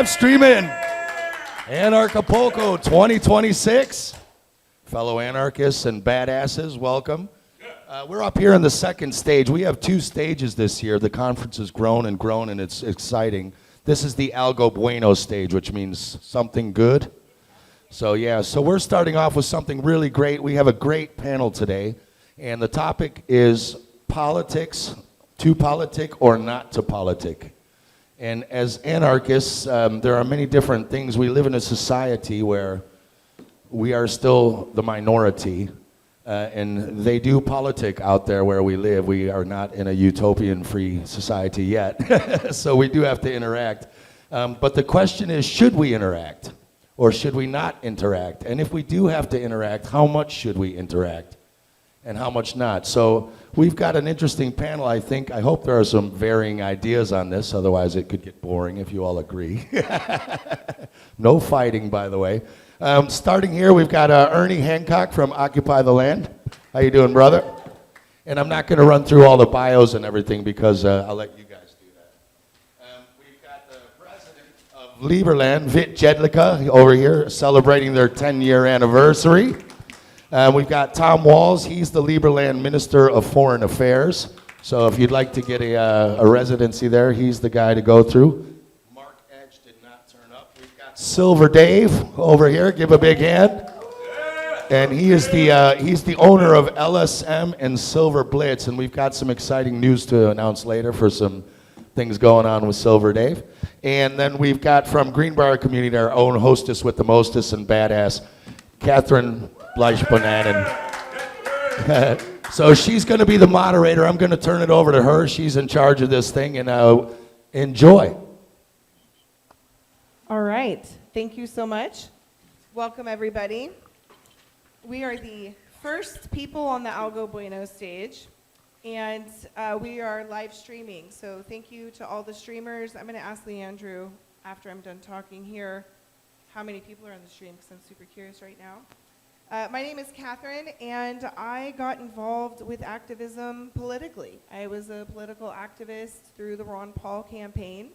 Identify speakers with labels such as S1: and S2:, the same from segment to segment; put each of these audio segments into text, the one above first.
S1: live streaming Anarchapulco 2026. Fellow anarchists and badasses, welcome. We're up here on the second stage. We have two stages this year. The conference has grown and it's exciting. This is the Algo Bueno stage, which means something good. So we're starting off with something really great. We have a great panel today, and the topic is politics, to politic or not to politic. And as anarchists, there are many different things. We live in a society where we are still the minority, and they do politic out there where we live. We are not in a utopian-free society yet, so we do have to interact. But the question is, should we interact, or should we not interact? And if we do have to interact, how much should we interact, and how much not? So we've got an interesting panel, I think. I hope there are some varying ideas on this, otherwise it could get boring if you all agree. No fighting, by the way. Starting here, we've got Ernie Hancock from Occupy the Land. How you doing, brother? And I'm not going to run through all the bios and everything because I'll let you guys do that. We've got the president of Liberland, Vit Jedlicka, over here celebrating their 10-year anniversary. We've got Tom Walls. He's the Liberland Minister of Foreign Affairs. So if you'd like to get a residency there, he's the guy to go through. Silver Dave over here, give a big hand. And he is he's the owner of LSM and Silver Blitz, and we've got some exciting news to announce later for some things going on with Silver Dave. And then we've got from Greenbrier Community our own hostess with the mostest and badass, Catherine Bleish Bonandin. So she's going to be the moderator. I'm going to turn it over to her. She's in charge of this thing, and enjoy.
S2: All right, thank you so much. Welcome, everybody. We are the first people on the Algo Bueno stage, and we are live streaming. So thank you to all the streamers. I'm going to ask Leandrew, after I'm done talking here, how many people are on the stream, because I'm super curious right now. My name is Catherine, and I got involved with activism politically. I was a political activist through the Ron Paul campaign.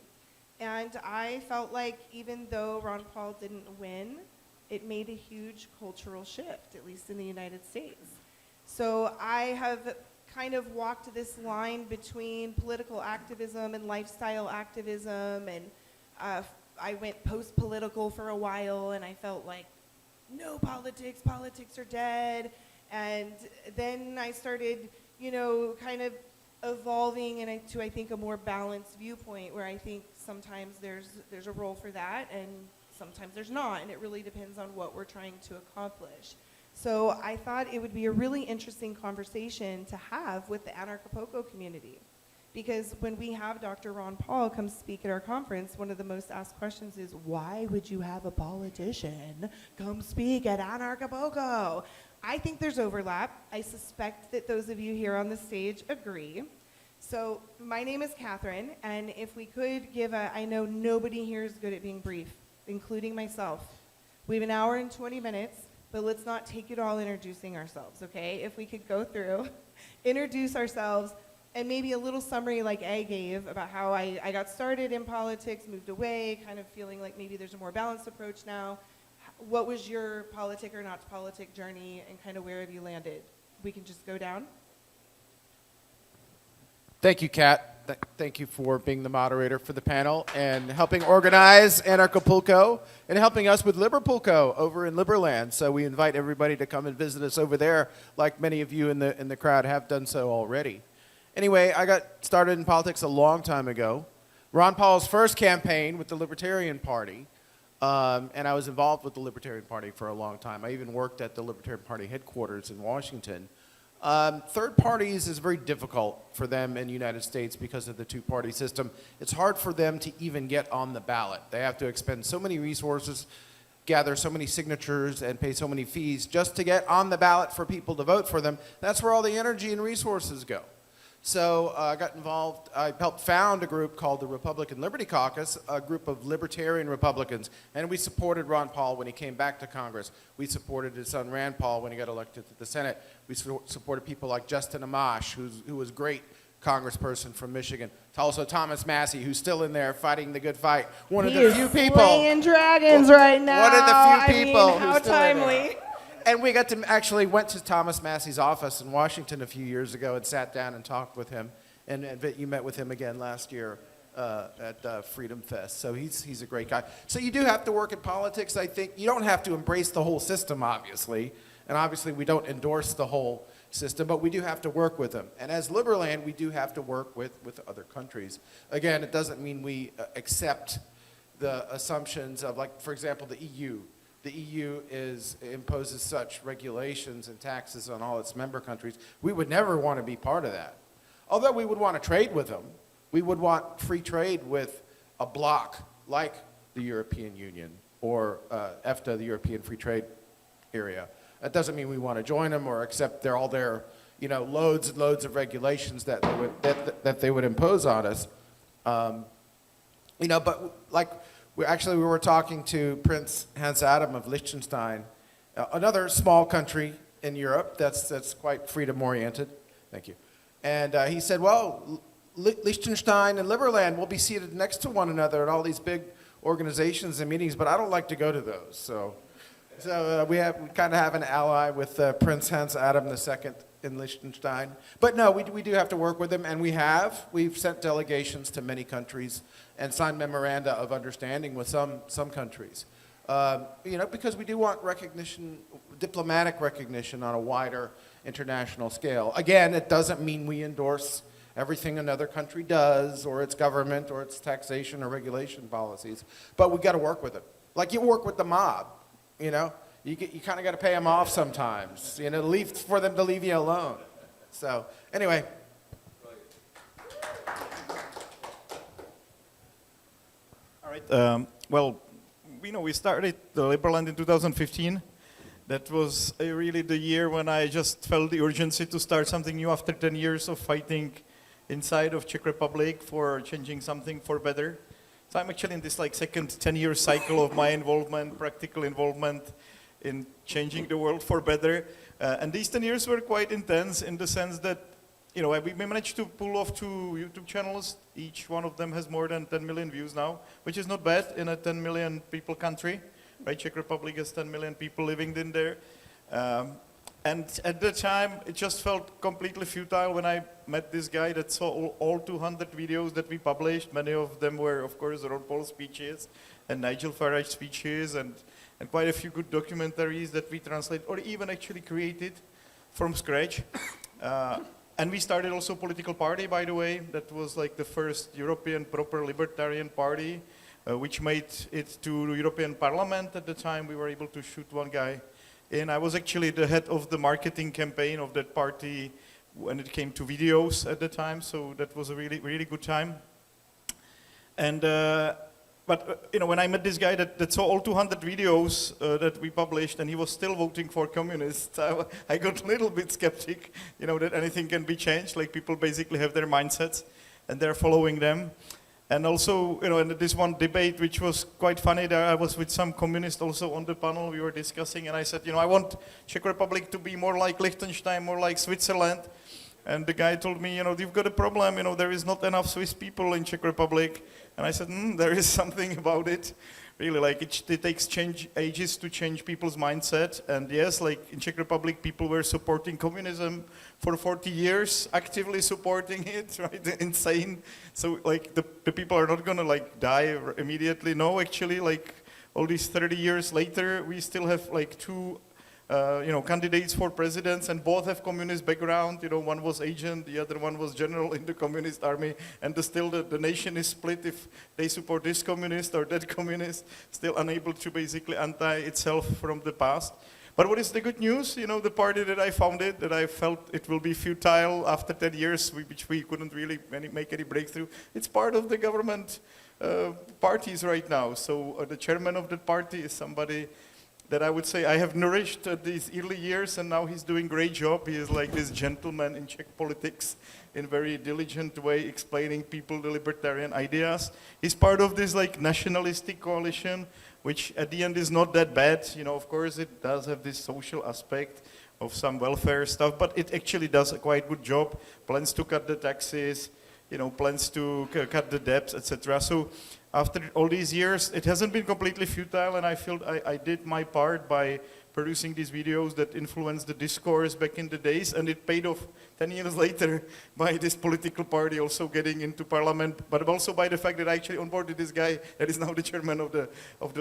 S2: And I felt like even though Ron Paul didn't win, it made a huge cultural shift, at least in the United States. So I have kind of walked this line between political activism and lifestyle activism, and I went post-political for a while, and I felt like, no politics, politics are dead. And then I started, kind of evolving into, I think, a more balanced viewpoint where I think sometimes there's a role for that and sometimes there's not, and it really depends on what we're trying to accomplish. So I thought it would be a really interesting conversation to have with the Anarchapulco community, because when we have Dr. Ron Paul come speak at our conference, one of the most asked questions is, why would you have a politician come speak at Anarchapulco? I think there's overlap. I suspect that those of you here on the stage agree. So my name is Catherine, and if we could give I know nobody here is good at being brief, including myself. We have an hour and 20 minutes, but let's not take it all introducing ourselves, okay? If we could go through, introduce ourselves, and maybe a little summary like I gave about how I got started in politics, moved away, kind of feeling like maybe there's a more balanced approach now. What was your politic or not politic journey, and kind of where have you landed? We can just go down.
S3: Thank you, Kat. Thank you for being the moderator for the panel and helping organize Anarchapulco and helping us with Liverpulco over in Liberland. So we invite everybody to come and visit us over there, like many of you in the crowd have done so already. Anyway, I got started in politics a long time ago. Ron Paul's first campaign with the Libertarian Party. And I was involved with the Libertarian Party for a long time. I even worked at the Libertarian Party headquarters in Washington. Third parties is very difficult for them in the United States because of the two-party system. It's hard for them to even get on the ballot. They have to expend so many resources, gather so many signatures, and pay so many fees just to get on the ballot for people to vote for them. That's where all the energy and resources go. So I got involved. I helped found a group called the Republican Liberty Caucus, a group of libertarian Republicans, and we supported Ron Paul when he came back to Congress. We supported his son Rand Paul when he got elected to the Senate. We supported people like Justin Amash, who was great congressperson from Michigan. Also Thomas Massey, who's still in there fighting the good fight. One of
S2: He
S3: the
S2: is
S3: few people.
S2: slaying dragons right now.
S3: One of the few people
S2: I mean, how
S3: who's still in there.
S2: timely.
S3: And we got to actually went to Thomas Massey's office in Washington a few years ago and sat down and talked with him. And you met with him again last year at Freedom Fest. So he's a great guy. So you do have to work in politics, I think. You don't have to embrace the whole system, obviously. And obviously we don't endorse the whole system, but we do have to work with them. And as Liberland, we do have to work with other countries. Again, it doesn't mean we accept the assumptions of, like, for example, the EU. The EU imposes such regulations and taxes on all its member countries. We would never want to be part of that. Although we would want to trade with them. We would want free trade with a bloc like the European Union or EFTA, the European Free Trade Area. That doesn't mean we want to join them or accept all their, loads and loads of regulations that they would impose on us. But like we were talking to Prince Hans Adam of Liechtenstein, another small country in Europe that's quite freedom-oriented. Thank you. And he said, well, Liechtenstein and Liberland will be seated next to one another at all these big organizations and meetings, but I don't like to go to those. So we kind of have an ally with Prince Hans Adam II in Liechtenstein. But no, we do have to work with them, and we've sent delegations to many countries and signed memoranda of understanding with some countries. Because we do want recognition, diplomatic recognition on a wider international scale. Again, it doesn't mean we endorse everything another country does, or its government, or its taxation or regulation policies, but we got to work with it. Like you work with the mob. You kind of got to pay them off sometimes, for them to leave you alone. So, anyway.
S4: All right. We started the Liberland in 2015. That was really the year when I just felt the urgency to start something new after 10 years of fighting inside of Czech Republic for changing something for better. So I'm actually in this second 10-year cycle of my involvement, practical involvement in changing the world for better. And these 10 years were quite intense in the sense that, we managed to pull off 2 YouTube channels. Each one of them has more than 10 million views now, which is not bad in a 10 million people country. Right? Czech Republic has 10 million people living in there. And at the time, it just felt completely futile when I met this guy that saw all 200 videos that we published. Many of them were, of course, Ron Paul speeches and Nigel Farage speeches and quite a few good documentaries that we translate or even actually created from scratch. And we started also a political party, by the way. That was the first European proper libertarian party, which made it to the European Parliament at the time. We were able to shoot one guy in. I was actually the head of the marketing campaign of that party when it came to videos at the time, so that was a really, really good time. And when I met this guy that saw all 200 videos that we published, and he was still voting for communists, I got a little bit skeptic, that anything can be changed. People basically have their mindsets, and they're following them. And also, in this one debate, which was quite funny, there I was with some communists also on the panel. We were discussing, and I said, I want Czech Republic to be more like Liechtenstein, more like Switzerland. And the guy told me, you've got a problem, there is not enough Swiss people in Czech Republic. And I said, there is something about it. Really, it takes ages to change people's mindset. And yes, in Czech Republic, people were supporting communism for 40 years, actively supporting it, right? Insane. So, the people are not gonna, die immediately. No, actually, all these 30 years later, we still have, 2 candidates for presidents, and both have communist background. One was agent, the other one was general in the communist army, and still the nation is split if they support this communist or that communist, still unable to basically untie itself from the past. But what is the good news? The party that I founded, that I felt it will be futile after 10 years, which we couldn't really make any breakthrough, it's part of the government parties right now. So the chairman of the party is somebody that I would say I have nourished these early years, and now he's doing a great job. He is like this gentleman in Czech politics in a very diligent way, explaining people the libertarian ideas. He's part of this nationalistic coalition, which at the end is not that bad. Of course, it does have this social aspect of some welfare stuff, but it actually does a quite good job. Plans to cut the taxes, plans to cut the debts, etc. So after all these years, it hasn't been completely futile, and I feel I did my part by producing these videos that influenced the discourse back in the days, and it paid off 10 years later by this political party also getting into parliament, but also by the fact that I actually onboarded this guy that is now the chairman of the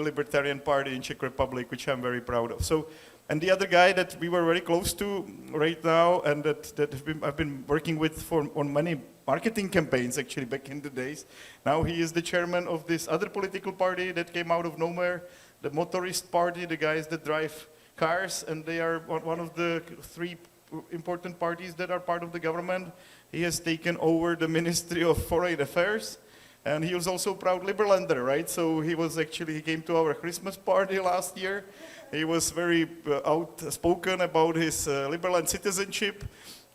S4: Libertarian Party in Czech Republic, which I'm very proud of. So, and the other guy that we were very close to right now, and that I've been working with on many marketing campaigns actually back in the days. Now he is the chairman of this other political party that came out of nowhere, the motorist party, the guys that drive cars, and they are one of the 3 important parties that are part of the government. He has taken over the Ministry of Foreign Affairs, and he was also a proud Liberlander, right? So he came to our Christmas party last year. He was very outspoken about his Liberland citizenship,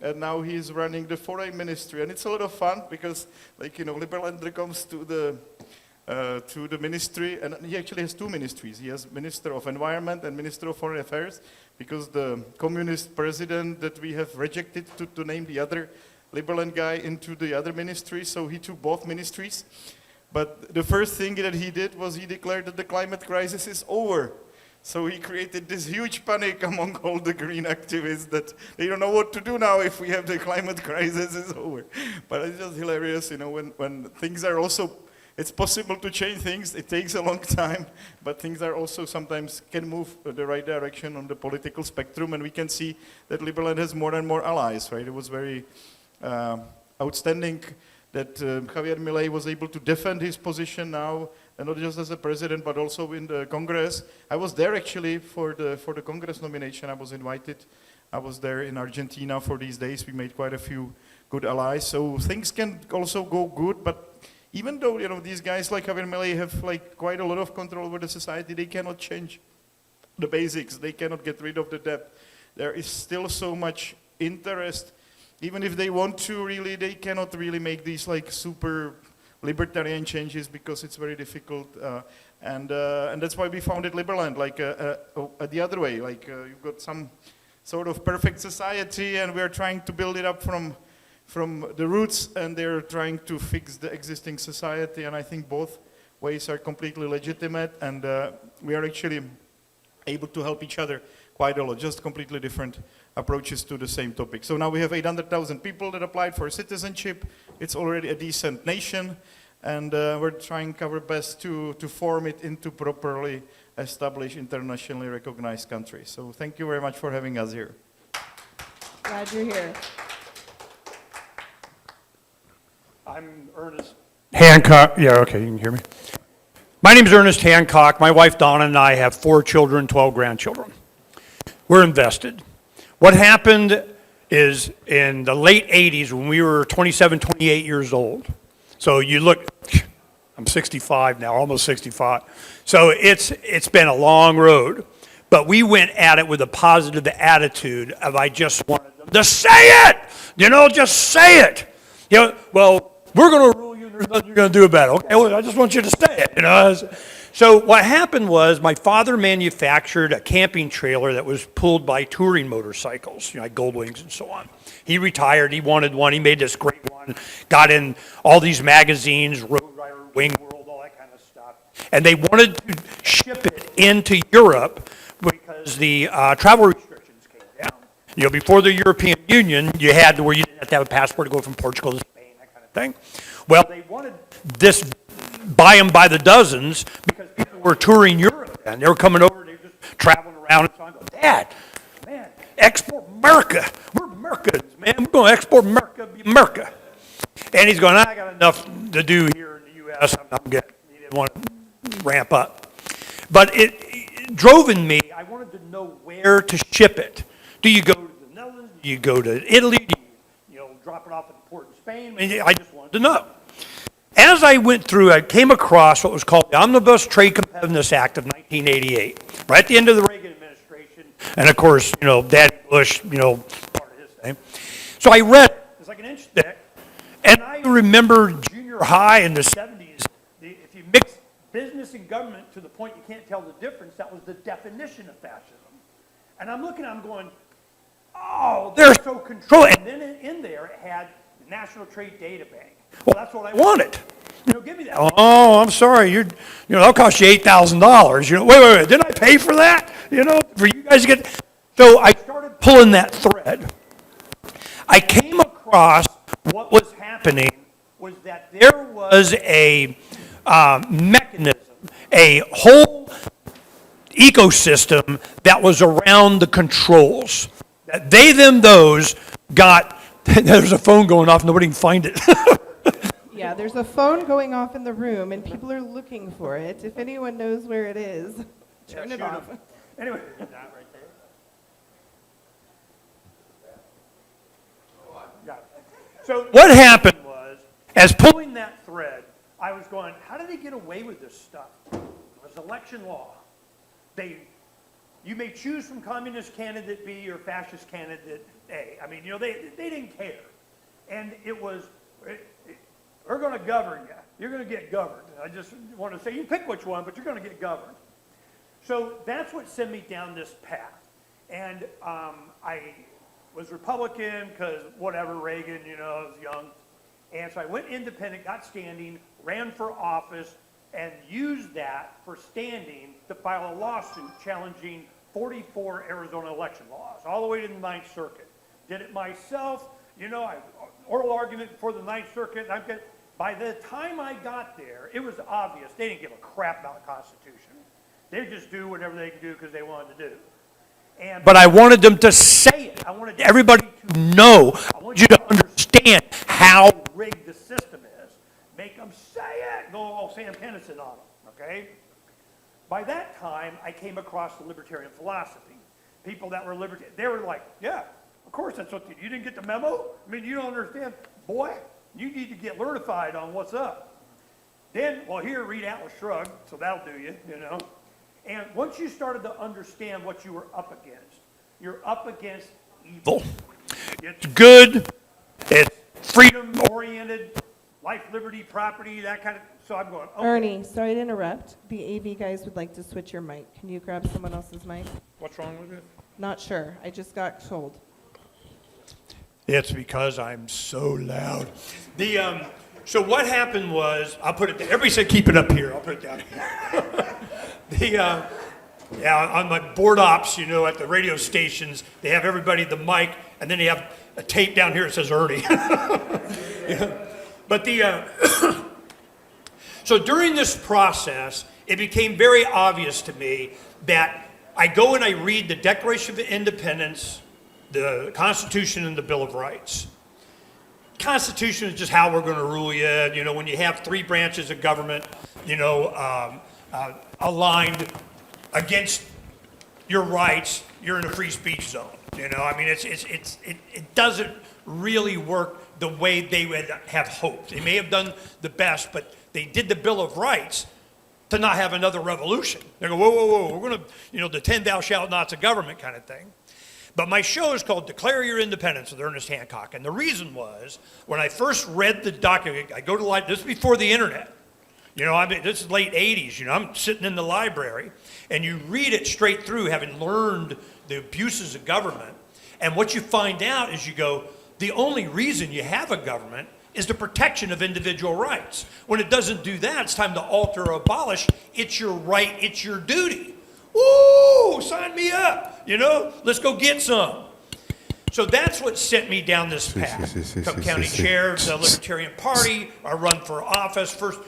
S4: and now he's running the foreign ministry, and it's a lot of fun because, Liberlander comes to the ministry, and he actually has 2 ministries. He has Minister of Environment and Minister of Foreign Affairs, because the communist president that we have rejected to name the other Liberland guy into the other ministry, so he took both ministries. But the first thing that he did was he declared that the climate crisis is over. So he created this huge panic among all the green activists that they don't know what to do now if we have the climate crisis is over. But it's just hilarious, when things are also, it's possible to change things. It takes a long time, but things are also sometimes can move the right direction on the political spectrum, and we can see that Liberland has more and more allies, right? It was very outstanding that Javier Milei was able to defend his position now, and not just as a president, but also in the Congress. I was there actually for the Congress nomination. I was invited. I was there in Argentina for these days. We made quite a few good allies. So things can also go good, but even though these guys like Javier Milei have quite a lot of control over the society, they cannot change the basics. They cannot get rid of the debt. There is still so much interest. Even if they want to, really, they cannot really make these super libertarian changes because it's very difficult. And that's why we founded Liberland, the other way. You've got some sort of perfect society, and we're trying to build it up from the roots, and they're trying to fix the existing society. And I think both ways are completely legitimate, and we are actually able to help each other quite a lot, just completely different approaches to the same topic. So now we have 800,000 people that applied for citizenship. It's already a decent nation, and we're trying our best to form it into properly established, internationally recognized country. So thank you very much for having us here.
S2: Glad you're here.
S5: I'm Ernest Hancock. Yeah, okay, you can hear me. My name is Ernest Hancock. My wife Donna and I have 4 children, 12 grandchildren. We're invested. What happened is in the late 80s when we were 27, 28 years old. So you look, I'm 65 now, almost 65. So it's been a long road. But we went at it with a positive attitude of I just wanted them to say it. Just say it. Well, we're going to rule you and there's nothing you're going to do about it. Okay, well, I just want you to say it. So what happened was my father manufactured a camping trailer that was pulled by touring motorcycles, like Goldwings and so on. He retired. He wanted one. He made this great one. Got in all these magazines, Road Rider, Wing World, all that kind of stuff. And they wanted to ship it into Europe because the travel restrictions came down. Before the European Union, you had where you didn't have to have a passport to go from Portugal to Spain, that kind of thing. Well, they wanted this buy them by the dozens because people were touring Europe and they were coming over, they were just traveling around. And so I go, Dad, man, export America. We're Americans, man. We're going to export America, be America. And he's going, I got enough to do here in the U.S. I'm good. He didn't want to ramp up. But it drove in me. I wanted to know where to ship it. Do you go to the Netherlands? Do you go to Italy? Do you drop it off at the port in Spain? I just wanted to know. As I went through, I came across what was called the Omnibus Trade Competitiveness Act of 1988, right at the end of the Reagan administration. And of course, Daddy Bush, part of his thing. So I read it. It's like an inch thick. And I remember junior high in the 70s, if you mix business and government to the point you can't tell the difference, that was the definition of fascism. And I'm looking, I'm going, oh, they're so controlled. And then in there, it had the National Trade Data Bank. Well, that's what I wanted. Give me that. Oh, I'm sorry. That'll cost you $8,000. Wait. Didn't I pay for that? For you guys to get. So I started pulling that thread. I came across what was happening was that there was a mechanism, a whole ecosystem that was around the controls. That they, them, those got. There's a phone going off. Nobody can find it.
S2: Yeah, there's a phone going off in the room, and people are looking for it. If anyone knows where it is, turn it off.
S5: Anyway. So what happened was, as pulling that thread, I was going, how did they get away with this stuff? It was election law. You may choose from communist candidate B or fascist candidate A. I mean, they didn't care. And it was, we're going to govern you. You're going to get governed. I just want to say, you pick which one, but you're going to get governed. So that's what sent me down this path. And I was Republican because whatever, Reagan, I was young. And so I went independent, got standing, ran for office, and used that for standing to file a lawsuit challenging 44 Arizona election laws, all the way to the Ninth Circuit. Did it myself, oral argument before the Ninth Circuit. By the time I got there, it was obvious they didn't give a crap about the Constitution. They just do whatever they can do because they wanted to do. But I wanted them to say it. I wanted everybody to know. I want you to understand how rigged the system is. Make them say it. Go all Sam Kinison on them, okay? By that time, I came across the libertarian philosophy. People that were libertarian, they were like, yeah, of course that's what you didn't get the memo? I mean, you don't understand. Boy, you need to get learnified on what's up. Then, here, read Atlas Shrugged, so that'll do you, And once you started to understand what you were up against, you're up against evil. It's good, it's freedom-oriented, life, liberty, property, that kind of, so I'm going, okay.
S2: Ernie, sorry to interrupt. The AV guys would like to switch your mic. Can you grab someone else's mic?
S5: What's wrong with it?
S2: Not sure. I just got told.
S5: It's because I'm so loud. So what happened was, I'll put it there. Everybody said keep it up here. I'll put it down here. On my board ops, at the radio stations, they have everybody the mic, and then they have a tape down here that says Ernie. But so during this process, it became very obvious to me that I go and I read the Declaration of Independence, the Constitution, and the Bill of Rights. Constitution is just how we're going to rule you. When you have three branches of government, aligned against your rights, you're in a free speech zone. It doesn't really work the way they would have hoped. They may have done the best, but they did the Bill of Rights to not have another revolution. They go, whoa, we're going to, the 10 thou shalt nots of government kind of thing. But my show is called Declare Your Independence with Ernest Hancock. And the reason was, when I first read the document, I go to this is before the internet. This is late 80s. I'm sitting in the library, and you read it straight through, having learned the abuses of government. And what you find out is you go, the only reason you have a government is the protection of individual rights. When it doesn't do that, it's time to alter or abolish. It's your right, it's your duty. Woo, sign me up. Let's go get some. So that's what sent me down this path. Cook County Chair of the Libertarian Party. I run for office first,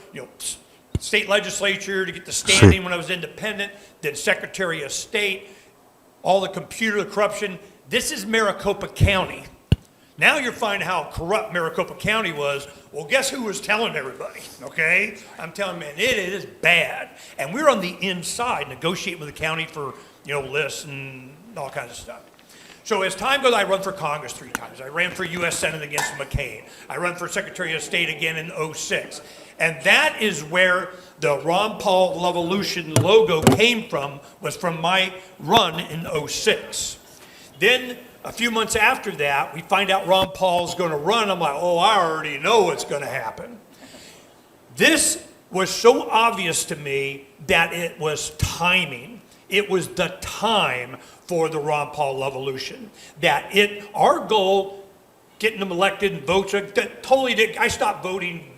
S5: state legislature to get the standing when I was independent, then Secretary of State, all the computer, the corruption. This is Maricopa County. Now you're finding how corrupt Maricopa County was. Well, guess who was telling everybody, okay? I'm telling man, it is bad. And we're on the inside negotiating with the county for, lists and all kinds of stuff. So as time goes, I run for Congress 3 times. I ran for U.S. Senate against McCain. I run for Secretary of State again in 2006. And that is where the Ron Paul Revolution logo came from, was from my run in 2006. Then a few months after that, we find out Ron Paul's going to run. I'm like, oh, I already know what's going to happen. This was so obvious to me that it was timing. it was the time for the Ron Paul revolution. Our goal, getting them elected and votes, that totally did. I stopped voting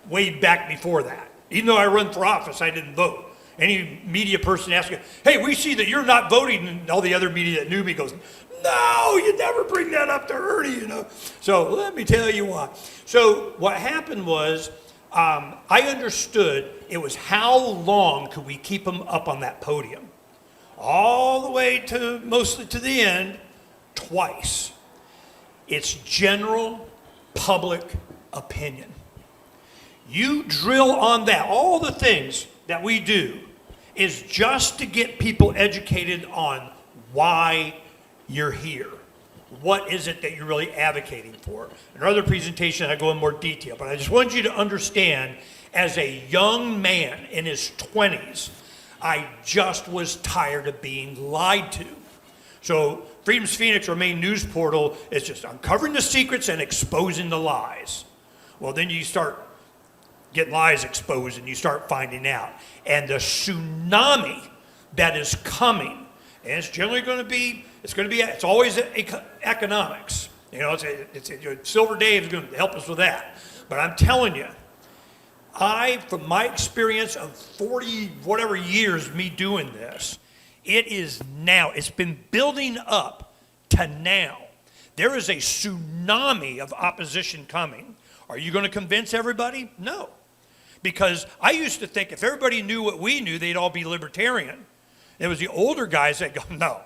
S5: way back before that. Even though I run for office, I didn't vote. Any media person asks me, hey, we see that you're not voting, and all the other media that knew me goes, no, you never bring that up to Ernie, you know. So let me tell you why. So what happened was, I understood it was how long could we keep them up on that podium? All the way to mostly to the end, twice. It's general public opinion. You drill on that. All the things that we do is just to get people educated on why you're here. What is it that you're really advocating for? In another presentation, I go in more detail, but I just want you to understand, as a young man in his 20s, I just was tired of being lied to. So Freedom's Phoenix, our main news portal, is just uncovering the secrets and exposing the lies. Well, then you start getting lies exposed and you start finding out. And the tsunami that is coming, and it's generally going to be, it's always economics. You know, Silver Dave is going to help us with that. But I'm telling you, from my experience of 40 whatever years me doing this, it is now, it's been building up to now. There is a tsunami of opposition coming. Are you going to convince everybody? No. Because I used to think if everybody knew what we knew, they'd all be libertarian. It was the older guys that go, no.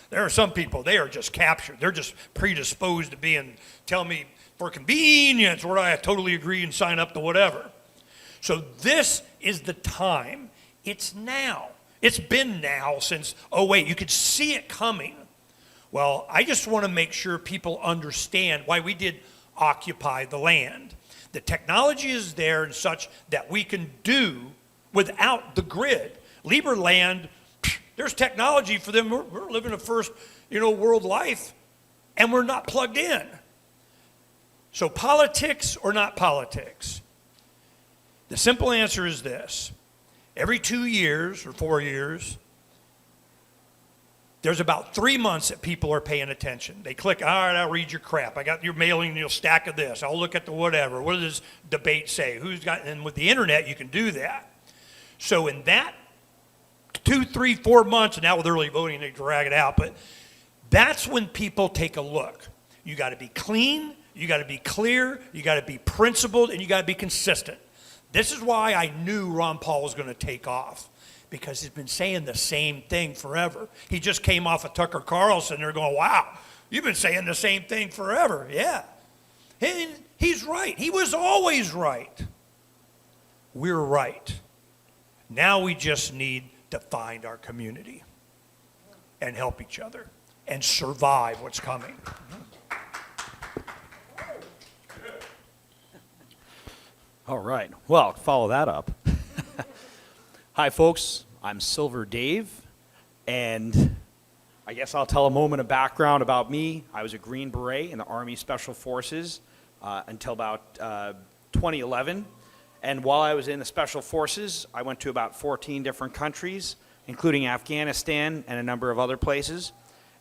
S5: There are some people, they are just captured. They're just predisposed to tell me for convenience, or I totally agree and sign up to whatever. So this is the time. It's now. It's been now since '08. You could see it coming. Well, I just want to make sure people understand why we did occupy the land. The technology is there and such that we can do without the grid. Liberland, there's technology for them. We're living a first, world life, and we're not plugged in. So politics or not politics? The simple answer is this. Every 2 years or 4 years, there's about 3 months that people are paying attention. They click, all right, I'll read your crap. I got your mailing, your stack of this. I'll look at the whatever. What does this debate say? And with the internet, you can do that. So in that 2, 3, 4 months, and now with early voting, they drag it out, but that's when people take a look. You got to be clean, you got to be clear, you got to be principled, and you got to be consistent. This is why I knew Ron Paul was going to take off, because he's been saying the same thing forever. He just came off of Tucker Carlson. They're going, wow, you've been saying the same thing forever. Yeah. He's right. He was always right. We're right. Now we just need to find our community and help each other and survive what's coming.
S6: All right. Well, follow that up. Hi, folks. I'm Silver Dave, and I guess I'll tell a moment of background about me. I was a Green Beret in the Army Special Forces until about 2011. And while I was in the Special Forces, I went to about 14 different countries, including Afghanistan and a number of other places.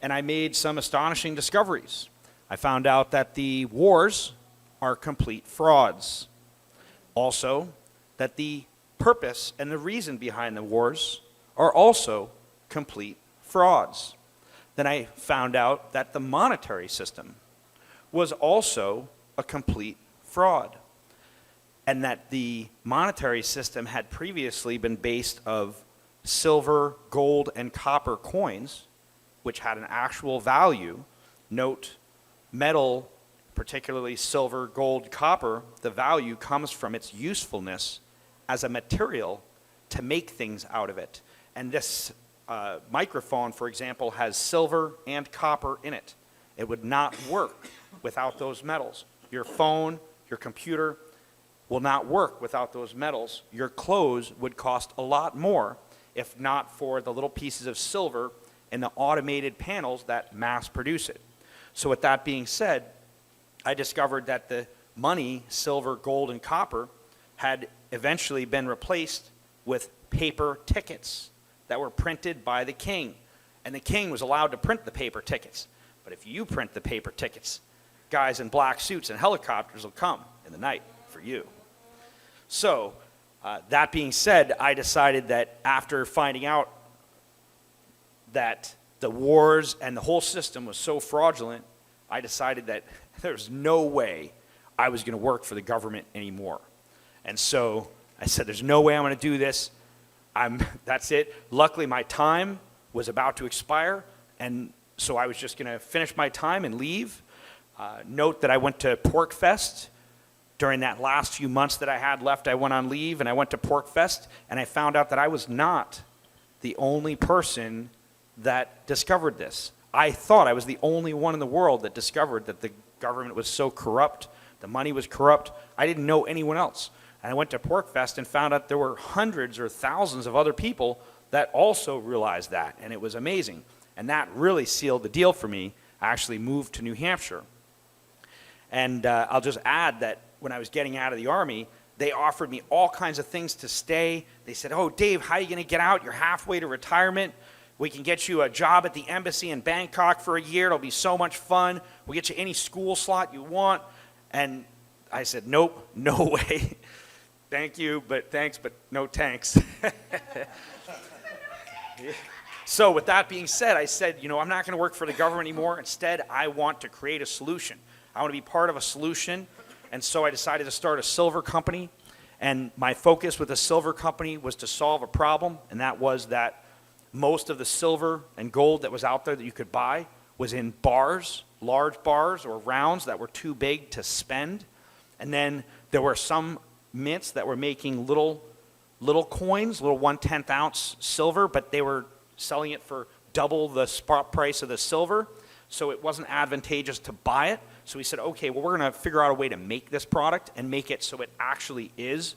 S6: And I made some astonishing discoveries. I found out that the wars are complete frauds. Also, that the purpose and the reason behind the wars are also complete frauds. Then I found out that the monetary system was also a complete fraud, and that the monetary system had previously been based of silver, gold, and copper coins, which had an actual value. Note, metal, particularly silver, gold, copper, the value comes from its usefulness as a material to make things out of it. And this microphone, for example, has silver and copper in it. It would not work without those metals. Your phone, your computer will not work without those metals. Your clothes would cost a lot more if not for the little pieces of silver in the automated panels that mass produce it. So with that being said, I discovered that the money, silver, gold, and copper, had eventually been replaced with paper tickets that were printed by the king. And the king was allowed to print the paper tickets. But if you print the paper tickets, guys in black suits and helicopters will come in the night for you. So, that being said, I decided that after finding out that the wars and the whole system was so fraudulent, I decided that there's no way I was going to work for the government anymore. And so I said, there's no way I'm going to do this. That's it. Luckily, my time was about to expire, and so I was just going to finish my time and leave. Note that I went to Pork Fest. During that last few months that I had left, I went on leave, and I went to Pork Fest, and I found out that I was not the only person that discovered this. I thought I was the only one in the world that discovered that the government was so corrupt, the money was corrupt. I didn't know anyone else. And I went to Pork Fest and found out there were hundreds or thousands of other people that also realized that, and it was amazing. And that really sealed the deal for me. I actually moved to New Hampshire. And I'll just add that when I was getting out of the Army, they offered me all kinds of things to stay. They said, oh, Dave, how are you going to get out? You're halfway to retirement. We can get you a job at the embassy in Bangkok for a year. It'll be so much fun. We'll get you any school slot you want. And I said, nope, no way. Thank you, but thanks, but no thanks. So with that being said, I said, I'm not going to work for the government anymore. Instead, I want to create a solution. I want to be part of a solution. And so I decided to start a silver company. And my focus with the silver company was to solve a problem, and that was that most of the silver and gold that was out there that you could buy was in bars, large bars or rounds that were too big to spend. And then there were some mints that were making little coins, little 1/10 ounce silver, but they were selling it for double the spot price of the silver. So it wasn't advantageous to buy it. So we said, okay, well, we're going to figure out a way to make this product and make it so it actually is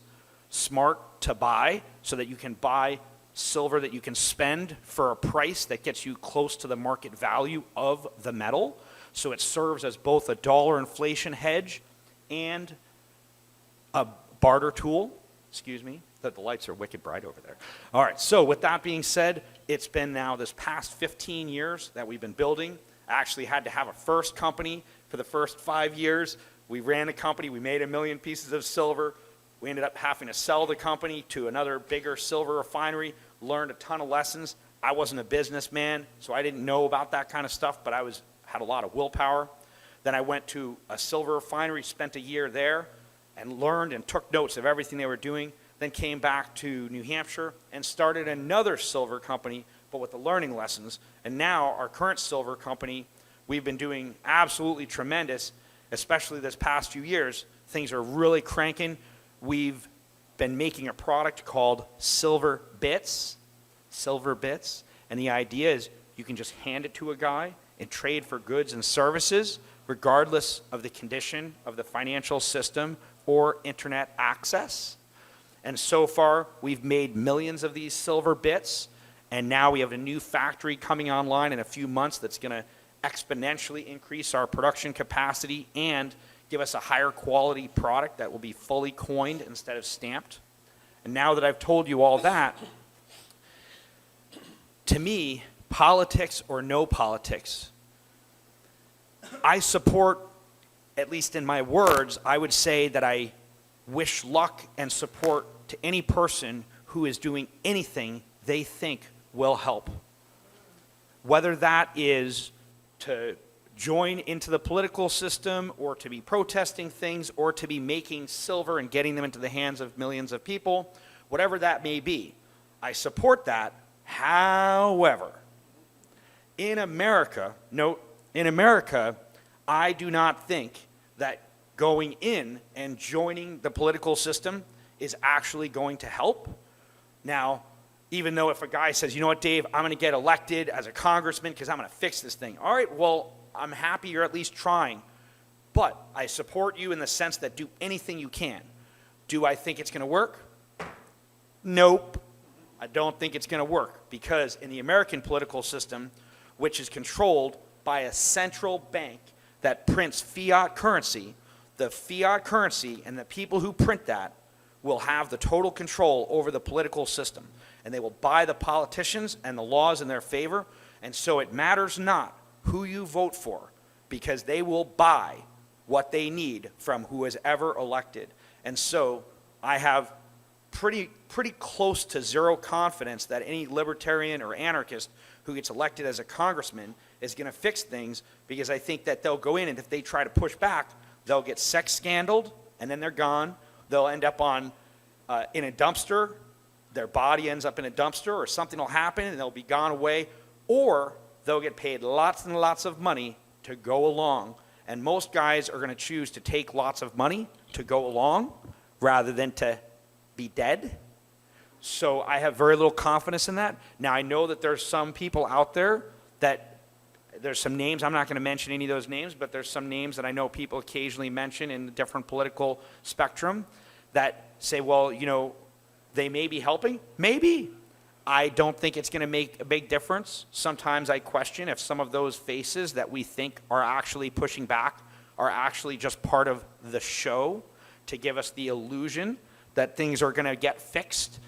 S6: smart to buy, so that you can buy silver that you can spend for a price that gets you close to the market value of the metal. So it serves as both a dollar inflation hedge and a barter tool. Excuse me, the lights are wicked bright over there. All right, so with that being said, it's been now this past 15 years that we've been building. I actually had to have a first company for the first 5 years. We ran the company, we made 1 million pieces of silver. We ended up having to sell the company to another bigger silver refinery, learned a ton of lessons. I wasn't a businessman, so I didn't know about that kind of stuff, but I had a lot of willpower. Then I went to a silver refinery, spent a year there, and learned and took notes of everything they were doing. Then came back to New Hampshire and started another silver company, but with the learning lessons. And now our current silver company, we've been doing absolutely tremendous, especially this past few years. Things are really cranking. We've been making a product called Silver Bits. And the idea is you can just hand it to a guy and trade for goods and services, regardless of the condition of the financial system or internet access. And so far, we've made millions of these silver bits, and now we have a new factory coming online in a few months that's going to exponentially increase our production capacity and give us a higher quality product that will be fully coined instead of stamped. And now that I've told you all that, to me, politics or no politics, I support, at least in my words, I would say that I wish luck and support to any person who is doing anything they think will help. Whether that is to join into the political system, or to be protesting things, or to be making silver and getting them into the hands of millions of people, whatever that may be, I support that. However, in America, I do not think that going in and joining the political system is actually going to help. Now, even though if a guy says, you know what, Dave, I'm going to get elected as a congressman because I'm going to fix this thing. All right, well, I'm happy you're at least trying. But I support you in the sense that do anything you can. Do I think it's going to work? Nope. I don't think it's going to work, because in the American political system, which is controlled by a central bank that prints fiat currency, the fiat currency and the people who print that will have the total control over the political system. and they will buy the politicians and the laws in their favor. And so it matters not who you vote for, because they will buy what they need from who is ever elected. And so I have pretty close to zero confidence that any libertarian or anarchist who gets elected as a congressman is going to fix things, because I think that they'll go in, and if they try to push back, they'll get sex scandaled, and then they're gone. They'll end up in a dumpster. Their body ends up in a dumpster, or something will happen, and they'll be gone away. Or they'll get paid lots and lots of money to go along. And most guys are going to choose to take lots of money to go along rather than to be dead. So I have very little confidence in that. Now, I know that there's some people out there that, there's some names, I'm not going to mention any of those names, but there's some names that I know people occasionally mention in the different political spectrum that say, well, you know, they may be helping. Maybe. I don't think it's going to make a big difference. Sometimes I question if some of those faces that we think are actually pushing back are actually just part of the show to give us the illusion that things are going to get fixed.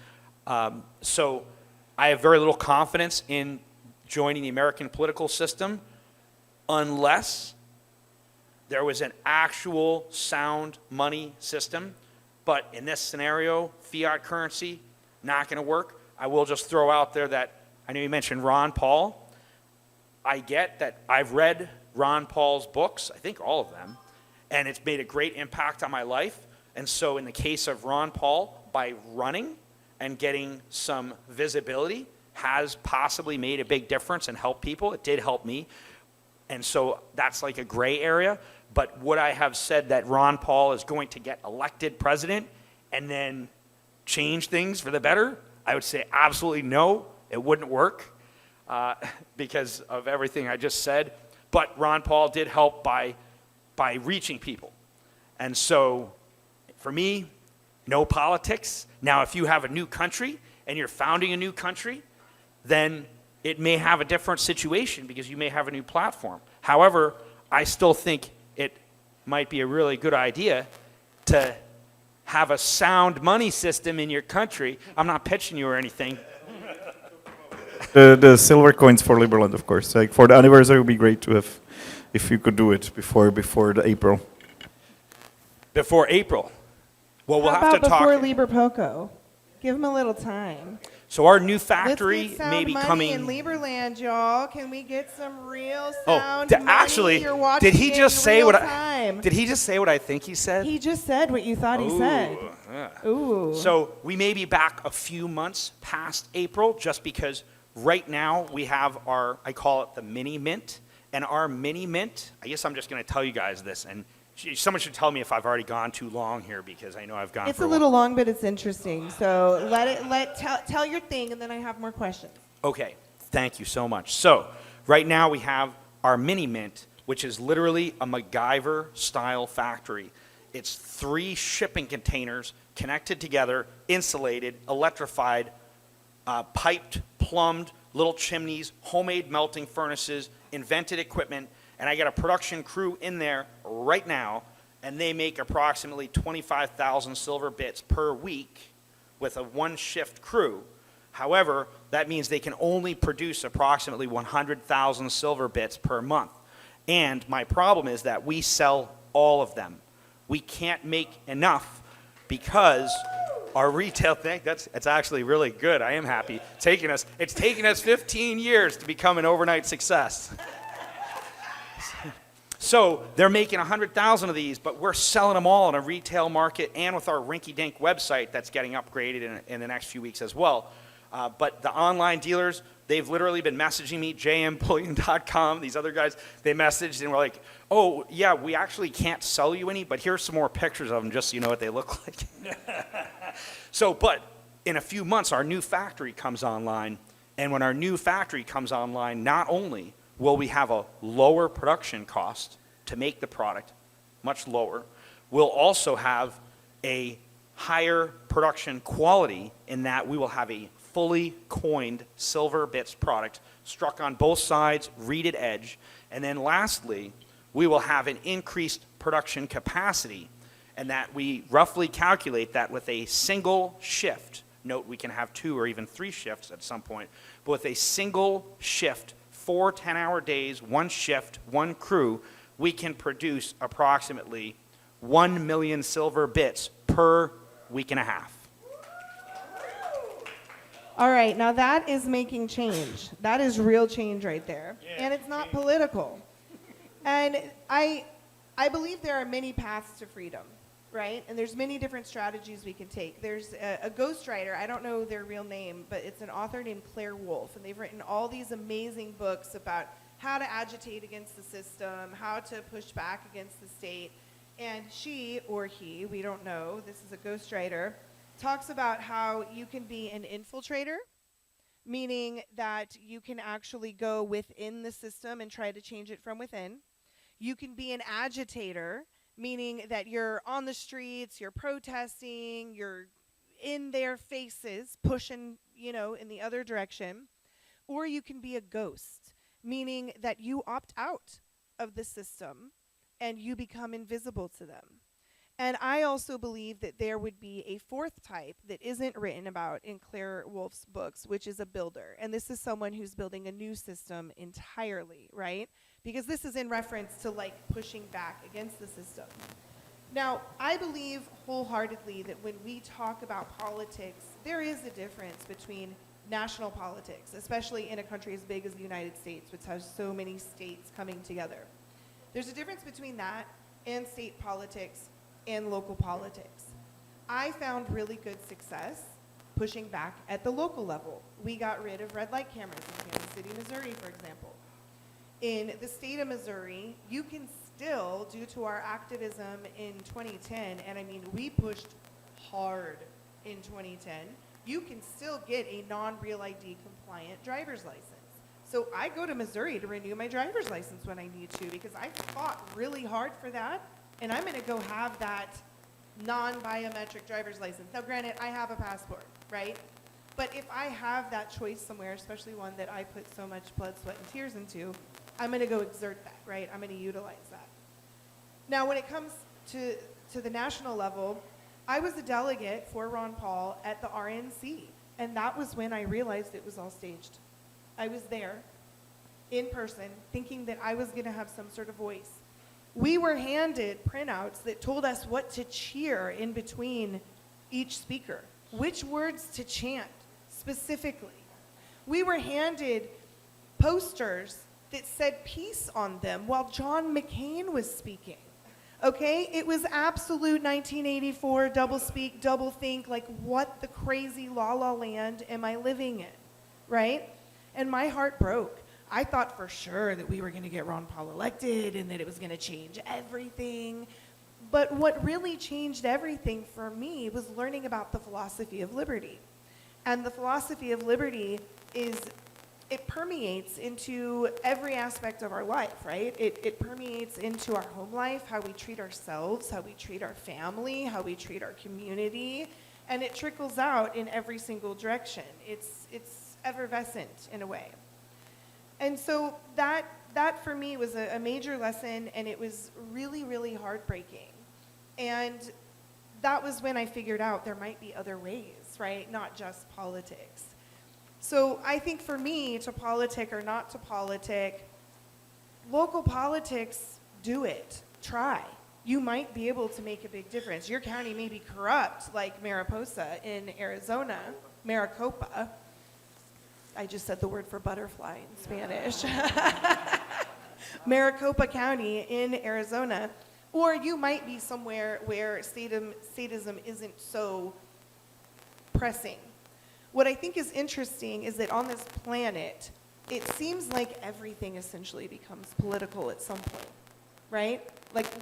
S6: So I have very little confidence in joining the American political system unless there was an actual sound money system. But in this scenario, fiat currency, not going to work. I will just throw out there that, I know you mentioned Ron Paul. I get that I've read Ron Paul's books, I think all of them, and it's made a great impact on my life. And so in the case of Ron Paul, by running and getting some visibility, has possibly made a big difference and helped people. It did help me. And so that's like a gray area. But would I have said that Ron Paul is going to get elected president and then change things for the better? I would say absolutely no, it wouldn't work because of everything I just said. But Ron Paul did help by reaching people. And so for me, no politics. Now, if you have a new country and you're founding a new country, then it may have a different situation because you may have a new platform. However, I still think it might be a really good idea to have a sound money system in your country. I'm not pitching you or anything.
S4: The silver coins for Liberland, of course. Like for the anniversary, it would be great to have, if you could do it before the April.
S6: Before April. Well, we'll
S2: How
S6: have to
S2: about
S6: talk.
S2: before Liberpoco? Give them a little time.
S6: So our new
S2: Let's
S6: factory
S2: get sound
S6: may be
S2: money
S6: coming.
S2: in Lieberland, y'all. Can we get some real
S6: Oh,
S2: sound
S6: th-
S2: money?
S6: actually,
S2: You're watching
S6: did he
S2: it
S6: just
S2: in
S6: say
S2: real
S6: what
S2: time.
S6: Did he just say what I think he said?
S2: He just said what you thought he said.
S6: Ooh, yeah.
S2: Ooh.
S6: So we may be back a few months past April, just because right now we have our, I call it the mini mint, and our mini mint, I guess I'm just going to tell you guys this, and someone should tell me if I've already gone too long here, because I know I've gone
S2: It's
S6: for
S2: a
S6: while.
S2: little long, but it's interesting. So tell your thing, and then I have more questions.
S6: Okay, thank you so much. So right now we have our mini mint, which is literally a MacGyver-style factory. It's 3 shipping containers connected together, insulated, electrified, piped, plumbed, little chimneys, homemade melting furnaces, invented equipment, and I got a production crew in there right now, and they make approximately 25,000 silver bits per week with a 1-shift crew. However, that means they can only produce approximately 100,000 silver bits per month. And my problem is that we sell all of them. We can't make enough because our retail thing, it's actually really good. I am happy. It's taken us 15 years to become an overnight success. So they're making 100,000 of these, but we're selling them all in a retail market and with our rinky-dink website that's getting upgraded in the next few weeks as well. But the online dealers, they've literally been messaging me, jmbullion.com, these other guys, they messaged and were like, oh, yeah, we actually can't sell you any, but here's some more pictures of them just so you know what they look like. So, but in a few months, our new factory comes online. And when our new factory comes online, not only will we have a lower production cost to make the product, much lower, we'll also have a higher production quality in that we will have a fully coined silver bits product struck on both sides, reeded edge. And then lastly, we will have an increased production capacity, and that we roughly calculate that with a single shift, note we can have 2 or even 3 shifts at some point. But with a single shift, 4 10-hour days, 1 shift, 1 crew, we can produce approximately 1 million silver bits per week and a half.
S2: All right, now that is making change. That is real change right there. And it's not political. And I believe there are many paths to freedom, right? And there's many different strategies we can take. There's a ghostwriter, I don't know their real name, but it's an author named Claire Wolfe, and they've written all these amazing books about how to agitate against the system, how to push back against the state. And she, or he, we don't know, this is a ghostwriter, talks about how you can be an infiltrator, meaning that you can actually go within the system and try to change it from within. You can be an agitator, meaning that you're on the streets, you're protesting, you're in their faces, pushing, in the other direction. Or you can be a ghost, meaning that you opt out of the system and you become invisible to them. And I also believe that there would be a 4th type that isn't written about in Claire Wolfe's books, which is a builder. And this is someone who's building a new system entirely, right? Because this is in reference to pushing back against the system. Now, I believe wholeheartedly that when we talk about politics, there is a difference between national politics, especially in a country as big as the United States, which has so many states coming together. There's a difference between that and state politics and local politics. I found really good success pushing back at the local level. We got rid of red light cameras in Kansas City, Missouri, for example. In the state of Missouri, you can still, due to our activism in 2010, and I mean, we pushed hard in 2010, you can still get a non-Real ID compliant driver's license. So I go to Missouri to renew my driver's license when I need to because I fought really hard for that, and I'm gonna go have that non-biometric driver's license. Now granted, I have a passport, right? But if I have that choice somewhere, especially one that I put so much blood, sweat, and tears into, I'm gonna go exert that, right? I'm gonna utilize that. Now when it comes to the national level, I was a delegate for Ron Paul at the RNC, and that was when I realized it was all staged. I was there in person thinking that I was gonna have some sort of voice. We were handed printouts that told us what to cheer in between each speaker, which words to chant specifically. We were handed posters that said peace on them while John McCain was speaking. Okay, it was absolute 1984, double speak, double think, what the crazy la la land am I living in, right? And my heart broke. I thought for sure that we were gonna get Ron Paul elected and that it was gonna change everything. But what really changed everything for me was learning about the philosophy of liberty. And the philosophy of liberty it permeates into every aspect of our life, right? It permeates into our home life, how we treat ourselves, how we treat our family, how we treat our community, and it trickles out in every single direction. It's effervescent in a way. And so that for me was a major lesson, and it was really, really heartbreaking. And that was when I figured out there might be other ways, right? Not just politics. So I think for me, to politic or not to politic, local politics, do it. Try. You might be able to make a big difference. Your county may be corrupt like Mariposa in Arizona, Maricopa. I just said the word for butterfly in Spanish. Maricopa County in Arizona. Or you might be somewhere where statism isn't so pressing. What I think is interesting is that on this planet, it seems like everything essentially becomes political at some point, right?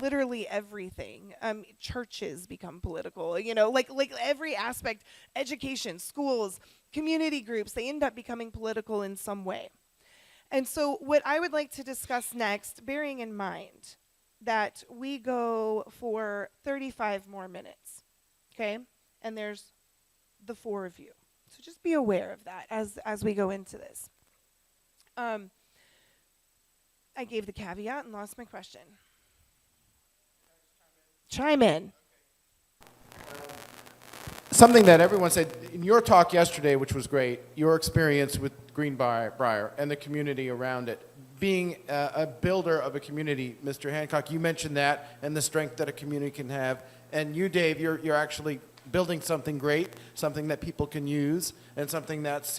S2: Literally everything. Churches become political, like every aspect, education, schools, community groups, they end up becoming political in some way. And so what I would like to discuss next, bearing in mind that we go for 35 more minutes, okay? And there's the 4 of you. So just be aware of that as we go into this. I gave the caveat and lost my question. Chime in.
S3: something that everyone said in your talk yesterday, which was great, your experience with Greenbrier and the community around it. Being a builder of a community, Mr. Hancock, you mentioned that and the strength that a community can have. And you, Dave, you're actually building something great, something that people can use, and something that's,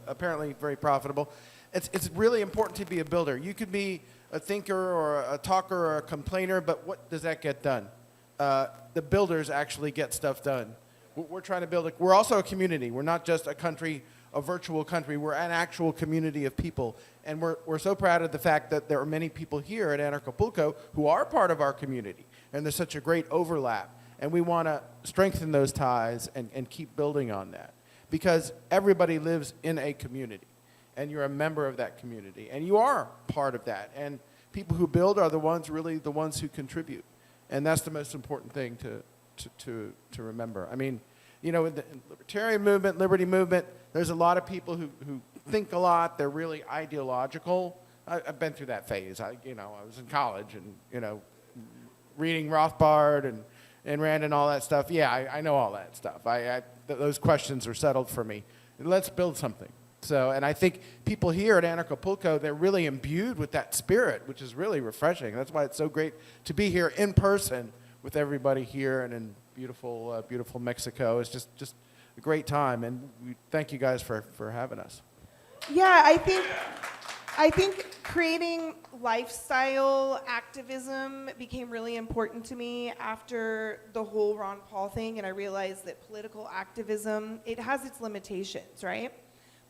S3: apparently very profitable. It's really important to be a builder. You could be a thinker or a talker or a complainer, but what does that get done? The builders actually get stuff done. We're trying to build we're also a community. We're not just a country, a virtual country. We're an actual community of people. And we're so proud of the fact that there are many people here at Anarchapulco who are part of our community. And there's such a great overlap. And we want to strengthen those ties and keep building on that. Because everybody lives in a community. And you're a member of that community. And you are part of that. And people who build are the ones who contribute. And that's the most important thing to remember. I mean, in the libertarian movement, liberty movement, there's a lot of people who think a lot. They're really ideological. I've been through that phase. I was in college and, reading Rothbard and Rand and all that stuff. Yeah, I know all that stuff. Those questions are settled for me. Let's build something. So, and I think people here at Anarchapulco, they're really imbued with that spirit, which is really refreshing. That's why it's so great to be here in person with everybody here and in beautiful, beautiful Mexico. It's just a great time, and we thank you guys for having us.
S2: Yeah, I think creating lifestyle activism became really important to me after the whole Ron Paul thing, and I realized that political activism, it has its limitations, right?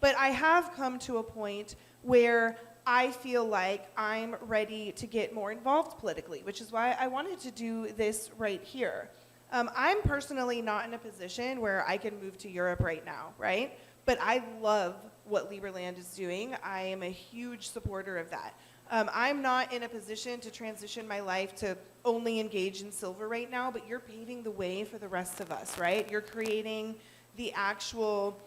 S2: But I have come to a point where I feel like I'm ready to get more involved politically, which is why I wanted to do this right here. I'm personally not in a position where I can move to Europe right now, right? But I love what Liberland is doing. I am a huge supporter of that. I'm not in a position to transition my life to only engage in silver right now, but you're paving the way for the rest of us, right? You're creating the actual,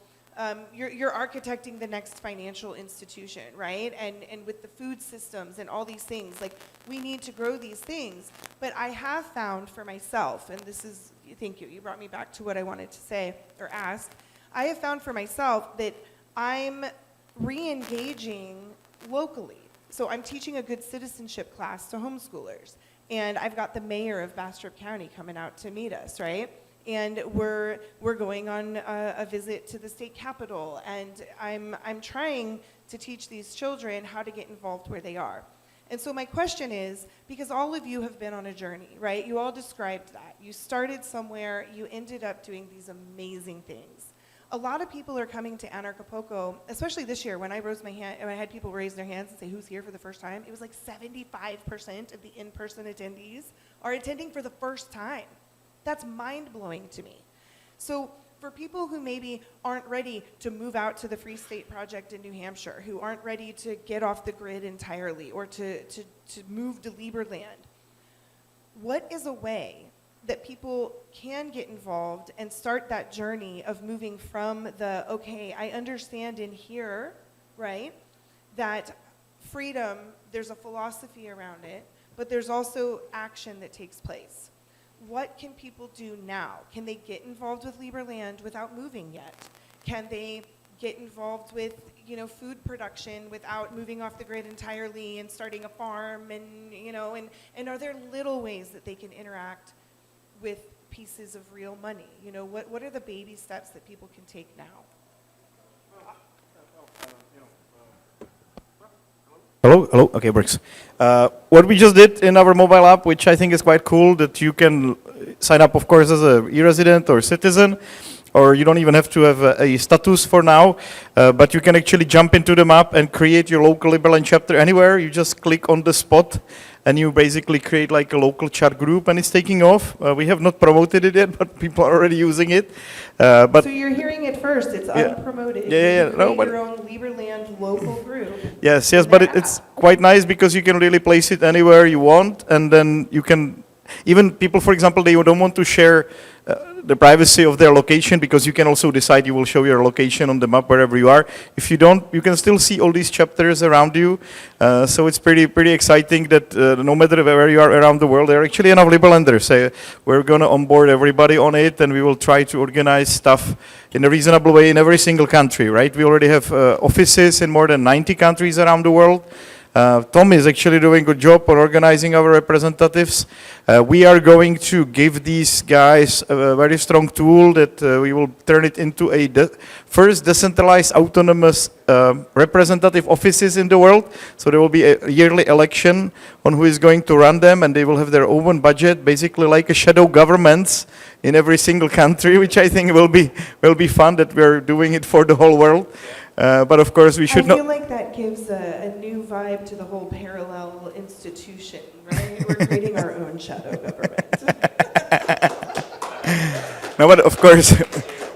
S2: you're architecting the next financial institution, right? And with the food systems and all these things, like we need to grow these things. But I have found for myself, and this is, thank you, you brought me back to what I wanted to say or ask. I have found for myself that I'm re-engaging locally. So I'm teaching a good citizenship class to homeschoolers. And I've got the mayor of Bastrop County coming out to meet us, right? And we're going on a visit to the state capitol. And I'm trying to teach these children how to get involved where they are. And so my question is, because all of you have been on a journey, right? You all described that. You started somewhere, you ended up doing these amazing things. A lot of people are coming to Anarchapulco, especially this year when I rose my hand and I had people raise their hands and say, who's here for the first time? It was like 75% of the in-person attendees are attending for the first time. That's mind-blowing to me. So for people who maybe aren't ready to move out to the Free State Project in New Hampshire, who aren't ready to get off the grid entirely or to move to Liberland, what is a way that people can get involved and start that journey of moving from the, okay, I understand in here, right, that freedom, there's a philosophy around it, but there's also action that takes place. What can people do now? Can they get involved with Liberland without moving yet? Can they get involved with, food production without moving off the grid entirely and starting a farm and are there little ways that they can interact with pieces of real money? What are the baby steps that people can take now?
S4: Hello. Okay, works. What we just did in our mobile app, which I think is quite cool, that you can sign up, of course, as a e-resident or citizen, or you don't even have to have a status for now, but you can actually jump into the map and create your local Liberland chapter anywhere. You just click on the spot, and you basically create like a local chat group, and it's taking off. We have not promoted it yet, but people are already using it. But
S2: so you're hearing it first. It's unpromoted.
S4: Yeah.
S2: You create your own Liberland local group.
S4: Yes, but it's quite nice because you can really place it anywhere you want, and then you can. even people, for example, they don't want to share the privacy of their location, because you can also decide you will show your location on the map wherever you are. If you don't, you can still see all these chapters around you. So it's pretty exciting that no matter where you are around the world, there are actually enough Liberlanders. We're going to onboard everybody on it, and we will try to organize stuff in a reasonable way in every single country, right? We already have offices in more than 90 countries around the world. Tom is actually doing a good job on organizing our representatives. We are going to give these guys a very strong tool that we will turn it into a first decentralized autonomous representative offices in the world. So there will be a yearly election on who is going to run them, and they will have their own budget, basically like a shadow governments in every single country, which I think will be fun that we're doing it for the whole world. But of course we should
S2: I feel like that gives a new vibe to the whole parallel institution, right? We're creating our own shadow government.
S4: No, but of course,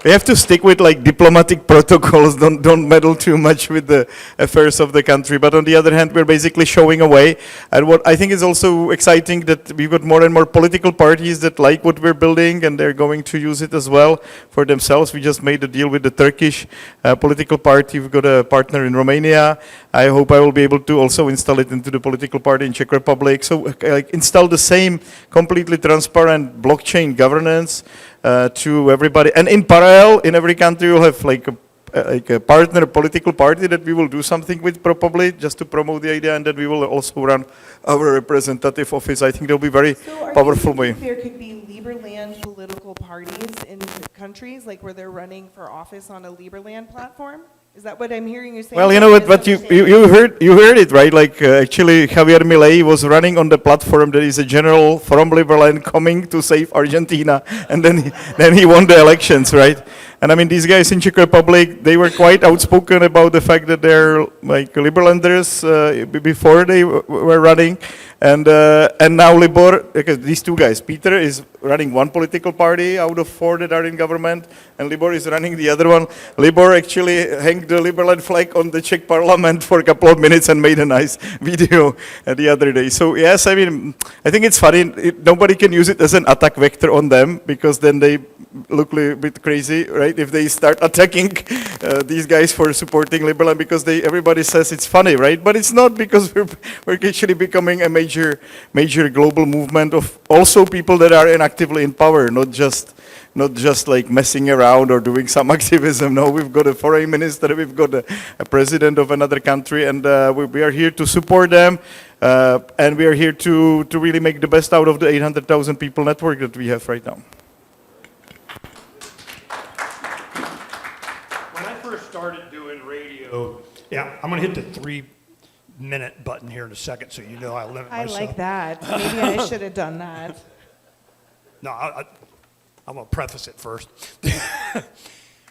S4: we have to stick with like diplomatic protocols. Don't meddle too much with the affairs of the country. But on the other hand, we're basically showing a way. And what I think is also exciting that we've got more and more political parties that like what we're building, and they're going to use it as well for themselves. We just made a deal with the Turkish political party. We've got a partner in Romania. I hope I will be able to also install it into the political party in Czech Republic. So like install the same completely transparent blockchain governance to everybody. And in parallel, in every country, you'll have like a partner political party that we will do something with probably just to promote the idea, and then we will also run our representative office. I think there'll be very powerful way.
S2: There could be Liberland political parties in countries, like where they're running for office on a Liberland platform? Is that what I'm hearing you say?
S4: Well, you know what? But you heard it, right? Like actually, Javier Milei was running on the platform that is a general from Liberland coming to save Argentina, and then he won the elections, right? And I mean, these guys in Czech Republic, they were quite outspoken about the fact that they're like Liberlanders before they were running, and now Libor, because these two guys, Peter is running one political party out of 4 that are in government, and Libor is running the other one. Libor actually hanged the Liberland flag on the Czech parliament for a couple of minutes and made a nice video the other day. So yes, I mean, I think it's funny. Nobody can use it as an attack vector on them, because then they look a bit crazy, right? If they start attacking these guys for supporting Liberland, because everybody says it's funny, right? But it's not, because we're actually becoming a major global movement of also people that are actively in power, not just like messing around or doing some activism. No, we've got a foreign minister, we've got a president of another country, and we are here to support them, and we are here to really make the best out of the 800,000 people network that we have right now.
S5: When I first started doing radio, yeah, I'm going to hit the 3-minute button here in a second, so you know I limit
S2: I
S5: myself.
S2: like that. Maybe I should have done that.
S5: No, I'm going to preface it first.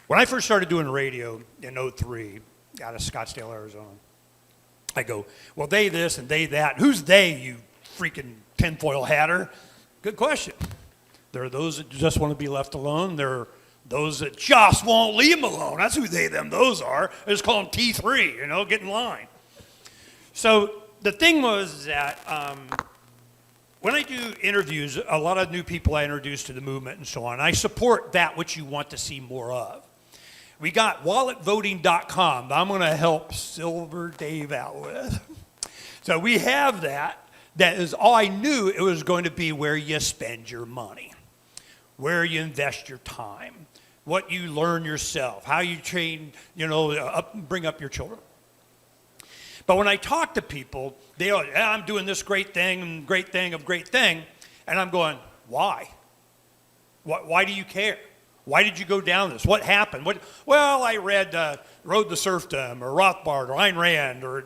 S5: When I first started doing radio in 2003 out of Scottsdale, Arizona, I go, well, they this and they that. Who's they, you freaking tinfoil hatter? Good question. There are those that just want to be left alone. There are those that just won't leave them alone. That's who they, them, those are. I just call them T3, get in line. So the thing was that when I do interviews, a lot of new people I introduce to the movement and so on, I support that which you want to see more of. We got walletvoting.com that I'm going to help Silver Dave out with. So we have that. That is all I knew it was going to be where you spend your money, where you invest your time, what you learn yourself, how you train, bring up your children. But when I talk to people, they go, yeah, I'm doing this great thing, and I'm going, why? Why do you care? Why did you go down this? What happened? Well, I read Road to Serfdom, or Rothbard, or Ayn Rand, or,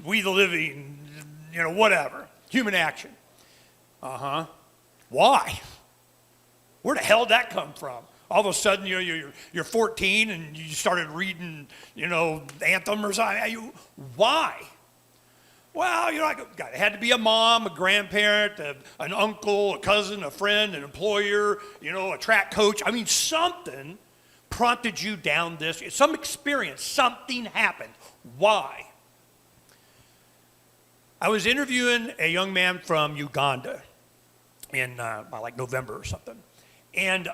S5: We the Living, whatever. Human Action. Why? Where the hell did that come from? All of a sudden, you're 14 and you started reading, Anthem or something. Why? Well, it had to be a mom, a grandparent, an uncle, a cousin, a friend, an employer, a track coach. I mean, something prompted you down this. Some experience, something happened. Why? I was interviewing a young man from Uganda. in like November or something. And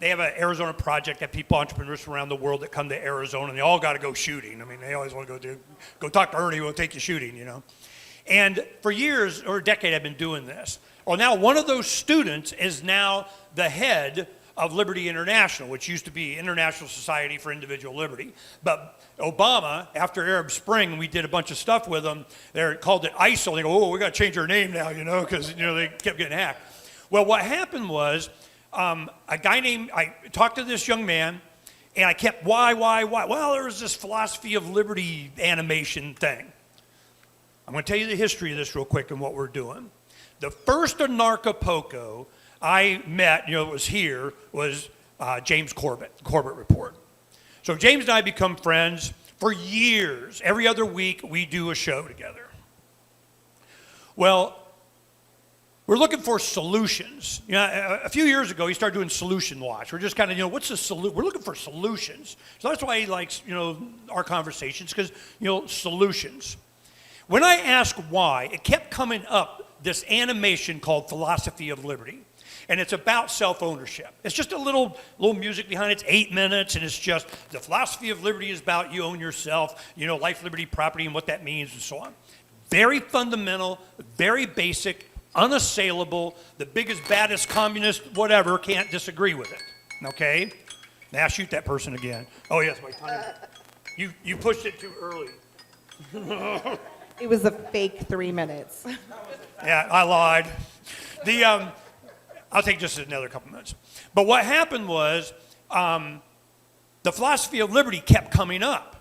S5: they have an Arizona project that people, entrepreneurs from around the world that come to Arizona, and they all got to go shooting. I mean, they always want to go talk to Ernie, we'll take you shooting, you know. And for years, or a decade, I've been doing this. Well, now one of those students is now the head of Liberty International, which used to be International Society for Individual Liberty. But Obama, after Arab Spring, we did a bunch of stuff with them. They called it ISIL. They go, oh, we got to change our name now, you know, because, you know, they kept getting hacked. Well, what happened was I talked to this young man, and I kept, why? Well, there was this philosophy of liberty animation thing. I'm going to tell you the history of this real quick and what we're doing. The first Anarchapulco I met, you know, was here, was James Corbett Report. So James and I become friends for years. Every other week, we do a show together. Well, we're looking for solutions. You know, a few years ago, he started doing Solution Watch. We're just kind of, you know, what's the solution? We're looking for solutions. So that's why he likes, you know, our conversations, because, you know, solutions. When I asked why, it kept coming up, this animation called Philosophy of Liberty. And it's about self-ownership. It's just a little music behind it. It's 8 minutes, and it's just the philosophy of liberty is about you own yourself, you know, life, liberty, property, and what that means, and so on. Very fundamental, very basic, unassailable. The biggest, baddest communist, whatever, can't disagree with it. Okay? Now shoot that person again. Oh yes, my time. You pushed it too early.
S2: It was a fake 3 minutes.
S5: Yeah, I lied. I'll take just another couple minutes. But what happened was the philosophy of liberty kept coming up.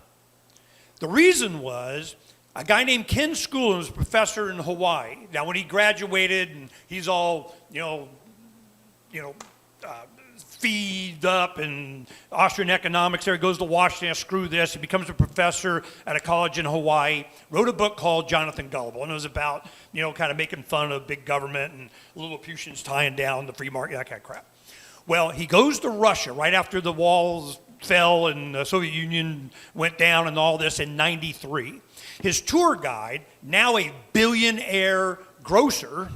S5: The reason was a guy named Ken Schoolin was a professor in Hawaii. Now, when he graduated, and he's all, feed up in Austrian economics there. He goes to Washington, screw this. He becomes a professor at a college in Hawaii. Wrote a book called Jonathan Gullible, and it was about, you know, kind of making fun of big government and Lilliputians tying down the free market, that kind of crap. Well, he goes to Russia right after the walls fell and the Soviet Union went down and all this in '93. His tour guide, now a billionaire grocer,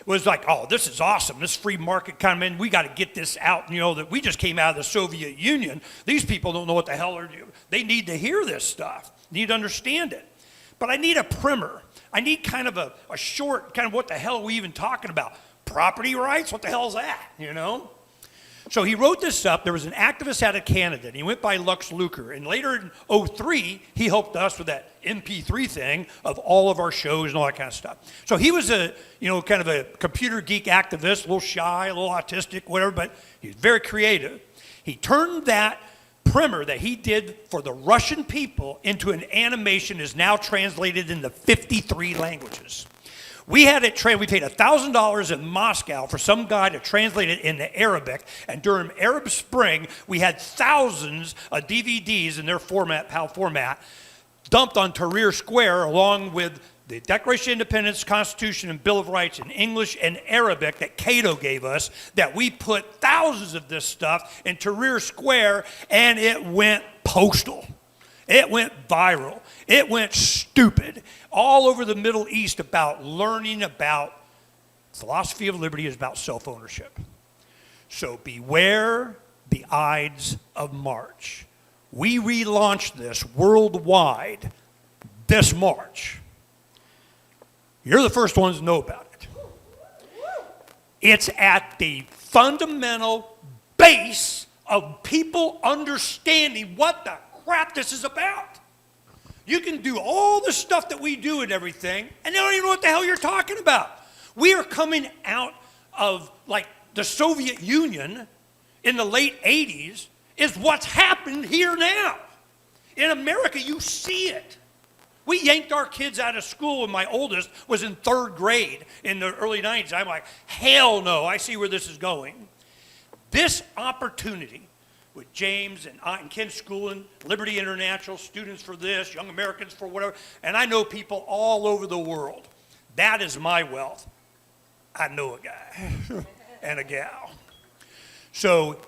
S5: was like, oh, this is awesome. This free market kind of, man, we got to get this out. You know, that we just came out of the Soviet Union. These people don't know what the hell they're doing. They need to hear this stuff, need to understand it. But I need a primer. I need kind of a short, kind of what the hell are we even talking about? Property rights? What the hell is that, you know? So he wrote this up. There was an activist out of Canada, and he went by Lux Luker. And later in '03, he helped us with that MP3 thing of all of our shows and all that kind of stuff. So he was a, you know, kind of a computer geek activist, a little shy, a little autistic, whatever, but he was very creative. He turned that primer that he did for the Russian people into an animation is now translated into 53 languages. We had it we paid $1,000 in Moscow for some guy to translate it into Arabic, and during Arab Spring, we had thousands of DVDs in their format, PAL format, dumped on Tahrir Square along with the Declaration of Independence, Constitution, and Bill of Rights in English and Arabic that Cato gave us, that we put thousands of this stuff in Tahrir Square, and it went postal. It went viral. It went stupid. All over the Middle East about learning about philosophy of liberty is about self-ownership. So beware the Ides of March. We relaunched this worldwide this March. You're the first ones to know about it. It's at the fundamental base of people understanding what the crap this is about. You can do all the stuff that we do and everything, and they don't even know what the hell you're talking about. We are coming out of, like, the Soviet Union in the late 80s is what's happened here now. In America, you see it. We yanked our kids out of school when my oldest was in 3rd grade in the early 90s. I'm like, hell no, I see where this is going. This opportunity with James and Ken Schoolin, Liberty International, Students for this, Young Americans for whatever, and I know people all over the world. That is my wealth. I know a guy and a gal. So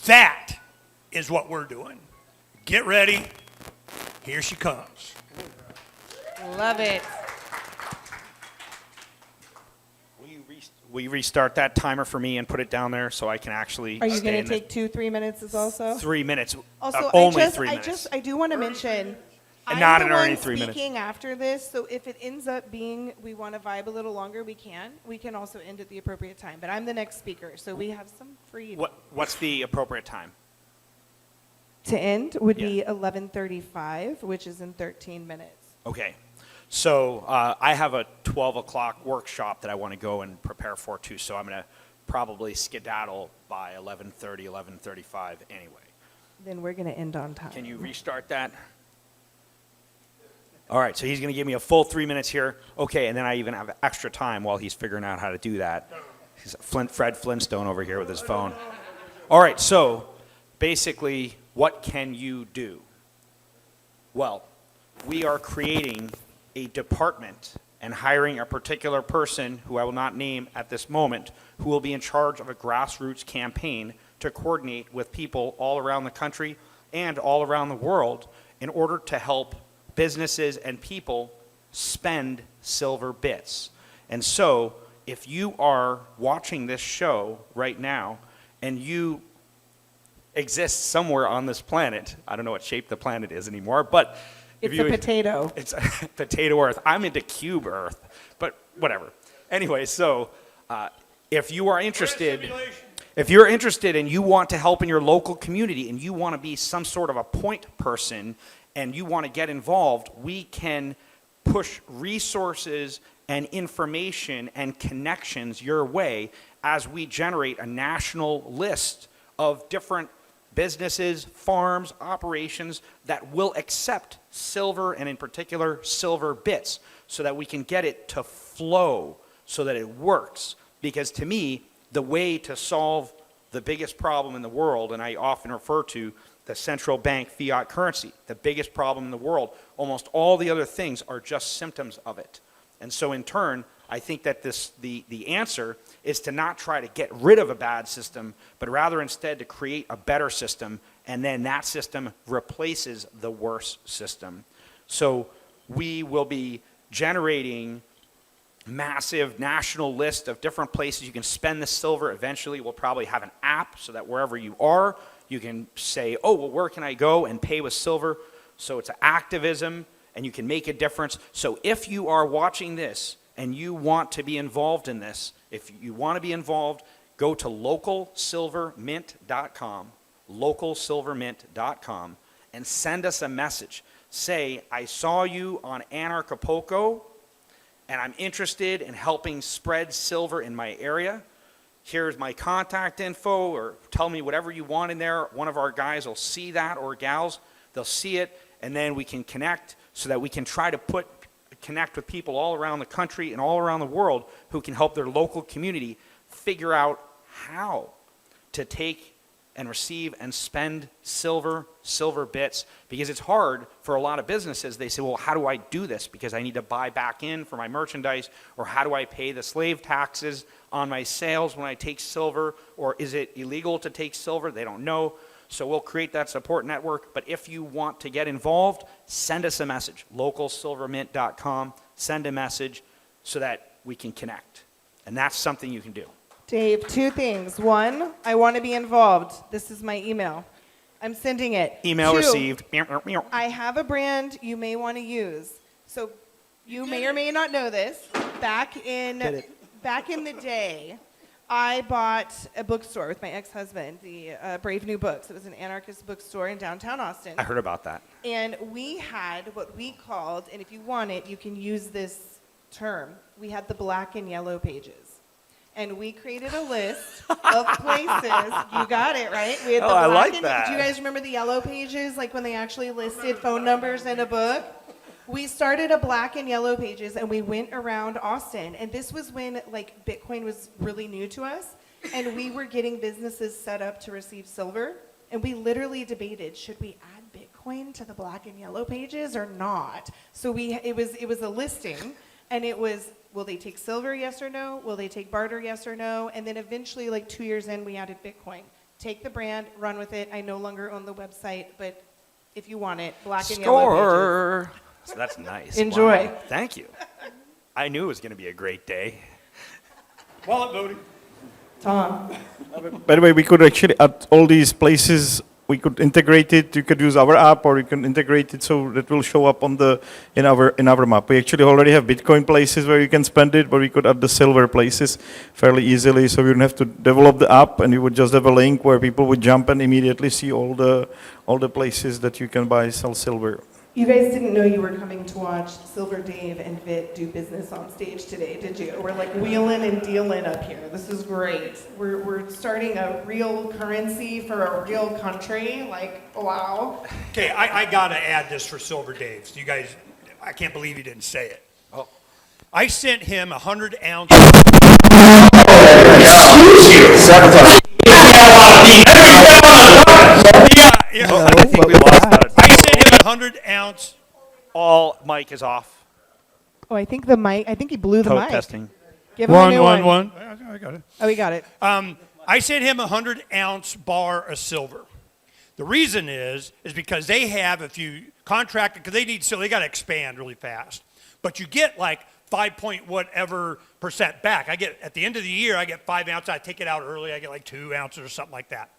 S5: that is what we're doing. Get ready. Here she comes.
S2: Love it.
S6: Will you restart that timer for me and put it down there so I can actually
S2: Are you
S6: stay
S2: going
S6: in
S2: to take 2-3 minutes as also?
S6: 3 minutes?
S2: Also,
S6: only 3 minutes.
S2: I do want to mention,
S6: And
S2: I'm
S6: not
S2: the
S6: an
S2: one
S6: earning 3 minutes.
S2: speaking after this, so if it ends up being we want to vibe a little longer, we can. We can also end at the appropriate time, but I'm the next speaker, so we have some freedom.
S6: What's the appropriate time?
S2: To end would
S6: Yeah.
S2: be 11:35, which is in 13 minutes.
S6: Okay. So I have a 12 o'clock workshop that I want to go and prepare for too, so I'm going to probably skedaddle by 11:30, 11:35 anyway.
S2: Then we're going to end on time.
S6: Can you restart that? All right, so he's going to give me a full 3 minutes here. Okay, and then I even have extra time while he's figuring out how to do that. He's Fred Flintstone over here with his phone. All right, so basically, what can you do? Well, we are creating a department and hiring a particular person who I will not name at this moment, who will be in charge of a grassroots campaign to coordinate with people all around the country and all around the world in order to help businesses and people spend silver bits. And so, if you are watching this show right now and you exist somewhere on this planet, I don't know what shape the planet is anymore, but if
S2: It's
S6: you,
S2: a potato.
S6: it's potato Earth. I'm into cube Earth, but whatever. Anyway, so if you are interested, if you're interested and you want to help in your local community and you want to be some sort of a point person and you want to get involved, we can push resources and information and connections your way as we generate a national list of different businesses, farms, operations that will accept silver, and in particular silver bits, so that we can get it to flow so that it works. Because to me, the way to solve the biggest problem in the world, and I often refer to the central bank fiat currency, the biggest problem in the world, almost all the other things are just symptoms of it. And so in turn, I think that the answer is to not try to get rid of a bad system, but rather instead to create a better system, and then that system replaces the worse system. So we will be generating massive national list of different places you can spend the silver. Eventually, we'll probably have an app so that wherever you are, you can say, oh, well, where can I go and pay with silver? So it's activism, and you can make a difference. So if you are watching this and you want to be involved in this, if you want to be involved, go to localsilvermint.com, localsilvermint.com, and send us a message. Say, I saw you on Anarchapulco, and I'm interested in helping spread silver in my area. Here's my contact info, or tell me whatever you want in there. One of our guys will see that, or gals, they'll see it, and then we can connect so that we can try to connect with people all around the country and all around the world who can help their local community figure out how to take and receive and spend silver bits, because it's hard for a lot of businesses. They say, well, how do I do this? Because I need to buy back in for my merchandise, or how do I pay the slave taxes on my sales when I take silver, or is it illegal to take silver? They don't know. So we'll create that support network. But if you want to get involved, send us a message, localsilvermint.com. Send a message so that we can connect. And that's something you can do.
S2: Dave, 2 things. 1, I want to be involved. This is my email. I'm sending it.
S6: Email
S2: 2,
S6: received.
S2: I have a brand you may want to use. So you may or may not know this. Back in the day, I bought a bookstore with my ex-husband, the Brave New Books. It was an anarchist bookstore in downtown Austin.
S6: I heard about that.
S2: And we had what we called, and if you want it, you can use this term. We had the black and yellow pages. And we created a list of places. You got it, right? We had the
S6: I
S2: black
S6: like
S2: and,
S6: that.
S2: Do you guys remember the yellow pages, like when they actually listed phone numbers in a book? We started a black and yellow pages, and we went around Austin. And this was when, like, Bitcoin was really new to us, and we were getting businesses set up to receive silver. And we literally debated, should we add Bitcoin to the black and yellow pages or not? So it was a listing, and it was, will they take silver, yes or no? Will they take barter, yes or no? And then eventually, like 2 years in, we added Bitcoin. Take the brand, run with it. I no longer own the website, but if you want it, black and yellow pages.
S6: Score! So that's nice.
S2: Enjoy.
S6: Wow. Thank you. I knew it was going to be a great day.
S5: Wallet voting.
S2: Tom.
S4: By the way, we could actually, at all these places, we could integrate it. You could use our app, or you can integrate it so that will show up on in our map. We actually already have Bitcoin places where you can spend it, but we could add the silver places fairly easily. So you don't have to develop the app, and you would just have a link where people would jump and immediately see all the places that you can sell silver.
S2: You guys didn't know you were coming to watch Silver Dave and Vit do business on stage today, did you? We're like wheeling and dealing up here. This is great. We're starting a real currency for a real country. Like, wow.
S5: Okay, I gotta add this for Silver Dave's. You guys, I can't believe you didn't say it. Oh. I sent him 100 ounces. Yeah.
S6: I think we lost that.
S5: I sent him 100-ounce.
S6: All mic is off.
S2: Oh, I think he blew the
S6: Code
S2: mic.
S6: testing.
S2: Give him a new one.
S5: One. I got it.
S2: Oh, we got it.
S5: I sent him a 100-ounce bar of silver. The reason is because they have, if you contract it, because they need silver, they got to expand really fast. But you get like 5 point whatever % back. I get, at the end of the year, I get 5 ounces. I take it out early. I get like 2 ounces or something like that.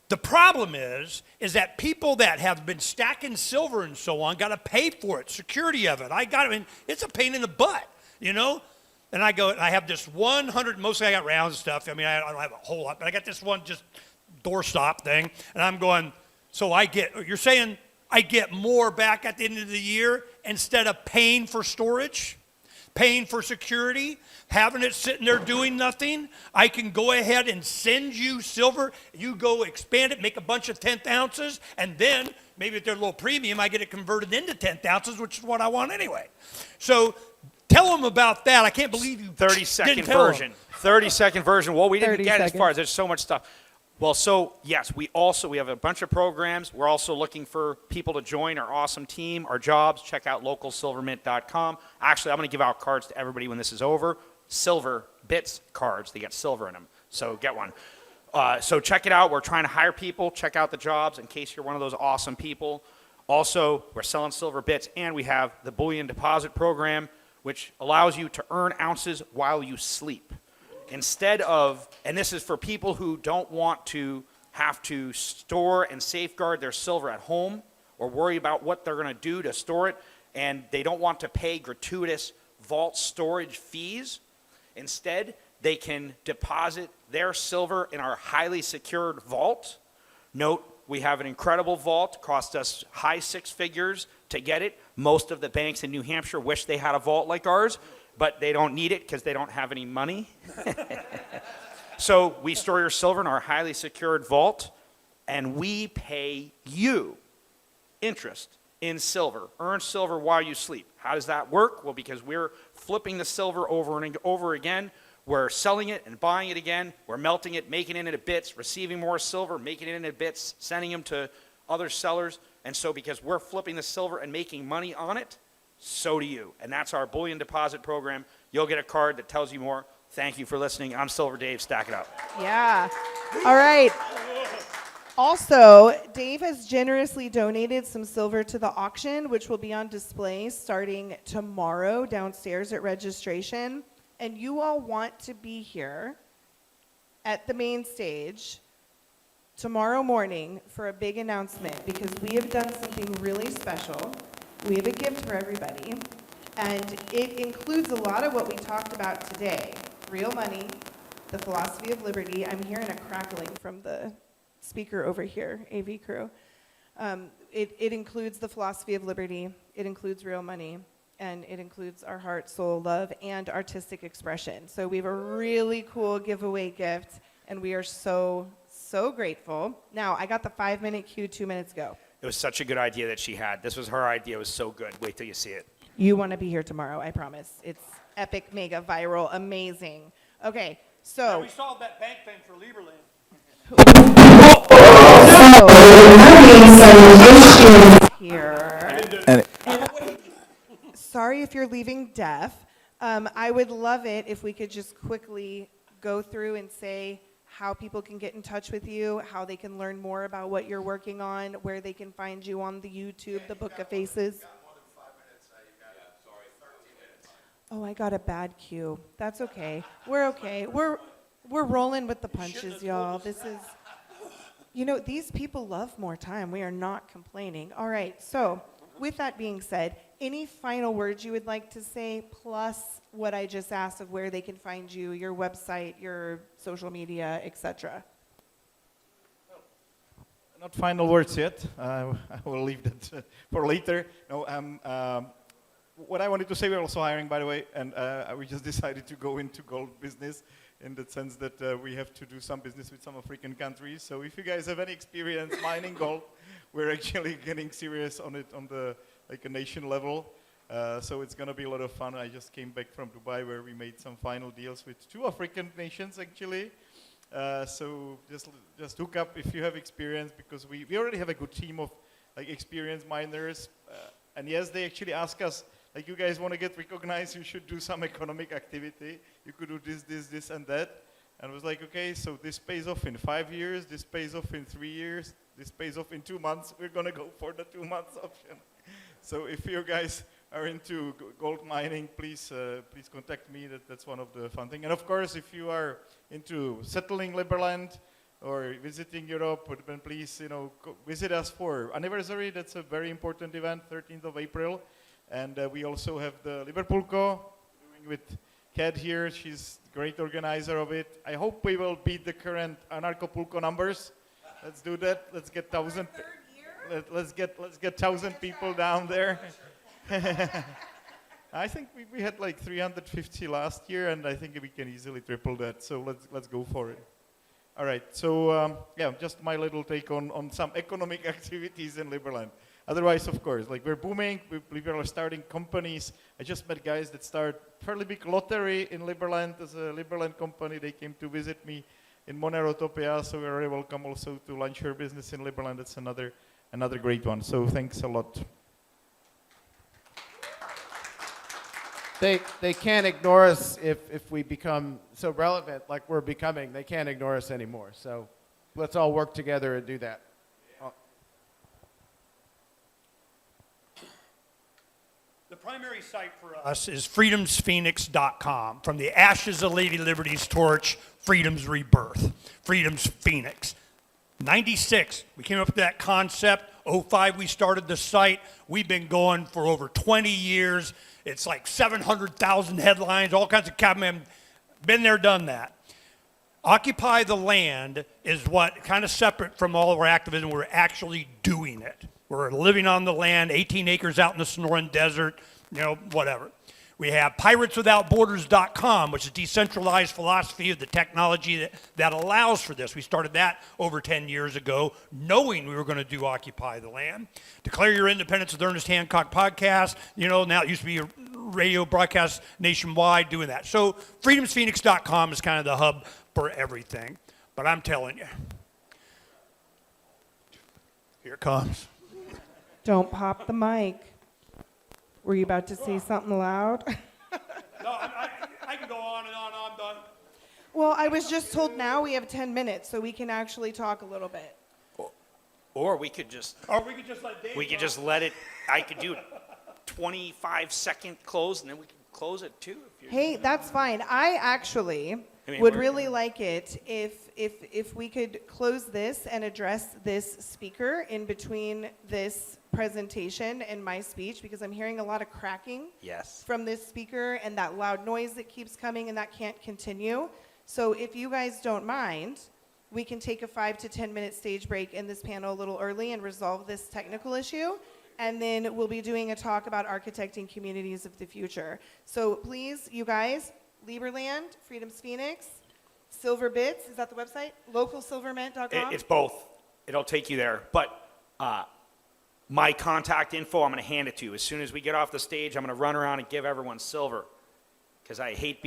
S5: The problem is that people that have been stacking silver and so on got to pay for it, security of it. It's a pain in the butt, you know? And I have this 100, mostly I got round stuff. I mean, I don't have a whole lot, but I got this one just doorstop thing. And I'm going, so you're saying I get more back at the end of the year instead of paying for storage, paying for security, having it sitting there doing nothing? I can go ahead and send you silver. You go expand it, make a bunch of 10th ounces, and then maybe if they're a little premium, I get it converted into 10th ounces, which is what I want anyway. So tell them about that. I can't believe you
S6: 30-second
S5: didn't tell
S6: version. 30-second version. Well, we didn't
S2: 30
S6: get as far
S2: seconds.
S6: as there's so much stuff. Well, so yes, we have a bunch of programs. We're also looking for people to join our awesome team, our jobs. Check out localsilvermint.com. Actually, I'm going to give out cards to everybody when this is over. Silver bits cards. They get silver in them. So get one. So check it out. We're trying to hire people. Check out the jobs in case you're one of those awesome people. Also, we're selling silver bits, and we have the bullion deposit program, which allows you to earn ounces while you sleep. Instead of, and this is for people who don't want to have to store and safeguard their silver at home or worry about what they're going to do to store it, and they don't want to pay gratuitous vault storage fees. Instead, they can deposit their silver in our highly secured vault. Note, we have an incredible vault. Cost us high 6 figures to get it. Most of the banks in New Hampshire wish they had a vault like ours, but they don't need it because they don't have any money. So we store your silver in our highly secured vault, and we pay you interest in silver. Earn silver while you sleep. How does that work? Well, because we're flipping the silver over and over again. We're selling it and buying it again. We're melting it, making it into bits, receiving more silver, making it into bits, sending them to other sellers. And so because we're flipping the silver and making money on it, so do you. And that's our bullion deposit program. You'll get a card that tells you more. Thank you for listening. I'm Silver Dave. Stack it up.
S2: Yeah. All right. Also, Dave has generously donated some silver to the auction, which will be on display starting tomorrow downstairs at registration. And you all want to be here at the main stage tomorrow morning for a big announcement because we have done something really special. We have a gift for everybody, and it includes a lot of what we talked about today. Real money, the philosophy of liberty. I'm hearing a crackling from the speaker over here, AV crew. It includes the philosophy of liberty, it includes real money, and it includes our heart, soul, love, and artistic expression. So we have a really cool giveaway gift, and we are so, so grateful. Now, I got the 5-minute cue 2 minutes ago.
S6: It was such a good idea that she had. This was her idea. It was so good. Wait till you see it.
S2: You want to be here tomorrow, I promise. It's epic, mega, viral, amazing. Okay, so...
S5: We solved that bank thing for Lieberland.
S2: Here. Sorry if you're leaving deaf. I would love it if we could just quickly go through and say how people can get in touch with you, how they can learn more about what you're working on, where they can find you on the YouTube, the Book of Faces. Oh, I got a bad cue. That's okay. We're okay. We're rolling with the punches, y'all. This is, these people love more time. We are not complaining. All right. So, with that being said, any final words you would like to say, plus what I just asked of where they can find you, your website, your social media, etc.
S4: Not final words yet. I will leave that for later. No, what I wanted to say, we're also hiring, by the way, and we just decided to go into gold business in the sense that we have to do some business with some African countries. So if you guys have any experience mining gold, we're actually getting serious on it on the a nation level. So it's going to be a lot of fun. I just came back from Dubai where we made some final deals with 2 African nations actually. So just hook up if you have experience, because we already have a good team of experienced miners. And yes, they actually ask us, you guys want to get recognized, you should do some economic activity. You could do this, and that. And I was like, okay, so this pays off in 5 years, this pays off in 3 years, this pays off in 2 months. We're going to go for the 2 months option. So if you guys are into gold mining, please contact me. That's one of the fun things. And of course, if you are into settling Liberland or visiting Europe, then please, visit us for anniversary. That's a very important event, 13th of April. And we also have the Liverpulco doing with Kat here. She's a great organizer of it. I hope we will beat the current Anarchapulco numbers. Let's do that. Let's get 1,000. Let's get 1,000 people down there. I think we had 350 last year, and I think we can easily triple that. So let's go for it. All right. So just my little take on some economic activities in Liberland. Otherwise, of course, we're booming. We are starting companies. I just met guys that start fairly big lottery in Liberland as a Liberland company. They came to visit me in Monerotopia, so we're very welcome also to launch your business in Liberland. That's another great one. So thanks a lot.
S3: They can't ignore us if we become so relevant like we're becoming. They can't ignore us anymore. So let's all work together and do that.
S5: The primary site for us is freedomsphoenix.com. From the ashes of Lady Liberty's torch, freedom's rebirth. Freedom's Phoenix. 96, we came up with that concept. 05, we started the site. We've been going for over 20 years. It's 700,000 headlines, all kinds of been there, done that. Occupy the land is what kind of separate from all of our activism. We're actually doing it. We're living on the land, 18 acres out in the Sonoran Desert, whatever. We have pirateswithoutborders.com, which is a decentralized philosophy of the technology that allows for this. We started that over 10 years ago, knowing we were going to do Occupy the Land. Declare Your Independence with Ernest Hancock podcast. Now it used to be a radio broadcast nationwide doing that. So freedomsphoenix.com is kind of the hub for everything. But I'm telling you, here it comes.
S2: Don't pop the mic. Were you about to say something loud?
S5: No, I can go on and on. I'm done.
S2: Well, I was just told now we have 10 minutes, so we can actually talk a little bit.
S6: Or we could just
S5: let Dave.
S6: we could just let it. I could do 25-second close, and then we can close it too.
S2: Hey, that's fine. I actually would
S6: we're-
S2: really like it if we could close this and address this speaker in between this presentation and my speech, because I'm hearing a lot of cracking
S6: Yes.
S2: from this speaker and that loud noise that keeps coming, and that can't continue. So if you guys don't mind, we can take a 5 to 10 minute stage break in this panel a little early and resolve this technical issue. And then we'll be doing a talk about architecting communities of the future. So please, you guys, Liberland, Freedom's Phoenix, Silver Bits, is that the website? Localsilvermint.com?
S6: It's both. It'll take you there. But my contact info, I'm going to hand it to you. As soon as we get off the stage, I'm going to run around and give everyone silver. Because I hate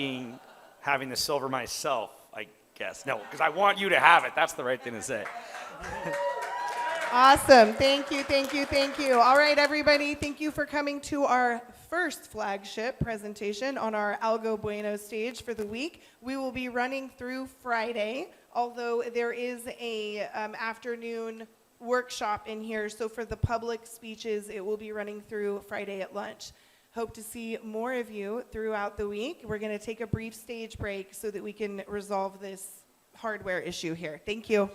S6: having the silver myself, I guess. No, because I want you to have it. That's the right thing to say.
S2: Awesome. Thank you, thank you, thank you. All right, everybody, thank you for coming to our first flagship presentation on our Algo Bueno stage for the week. We will be running through Friday, although there is a afternoon workshop in here, so for the public speeches, it will be running through Friday at lunch. Hope to see more of you throughout the week. We're going to take a brief stage break so that we can resolve this hardware issue here. Thank you.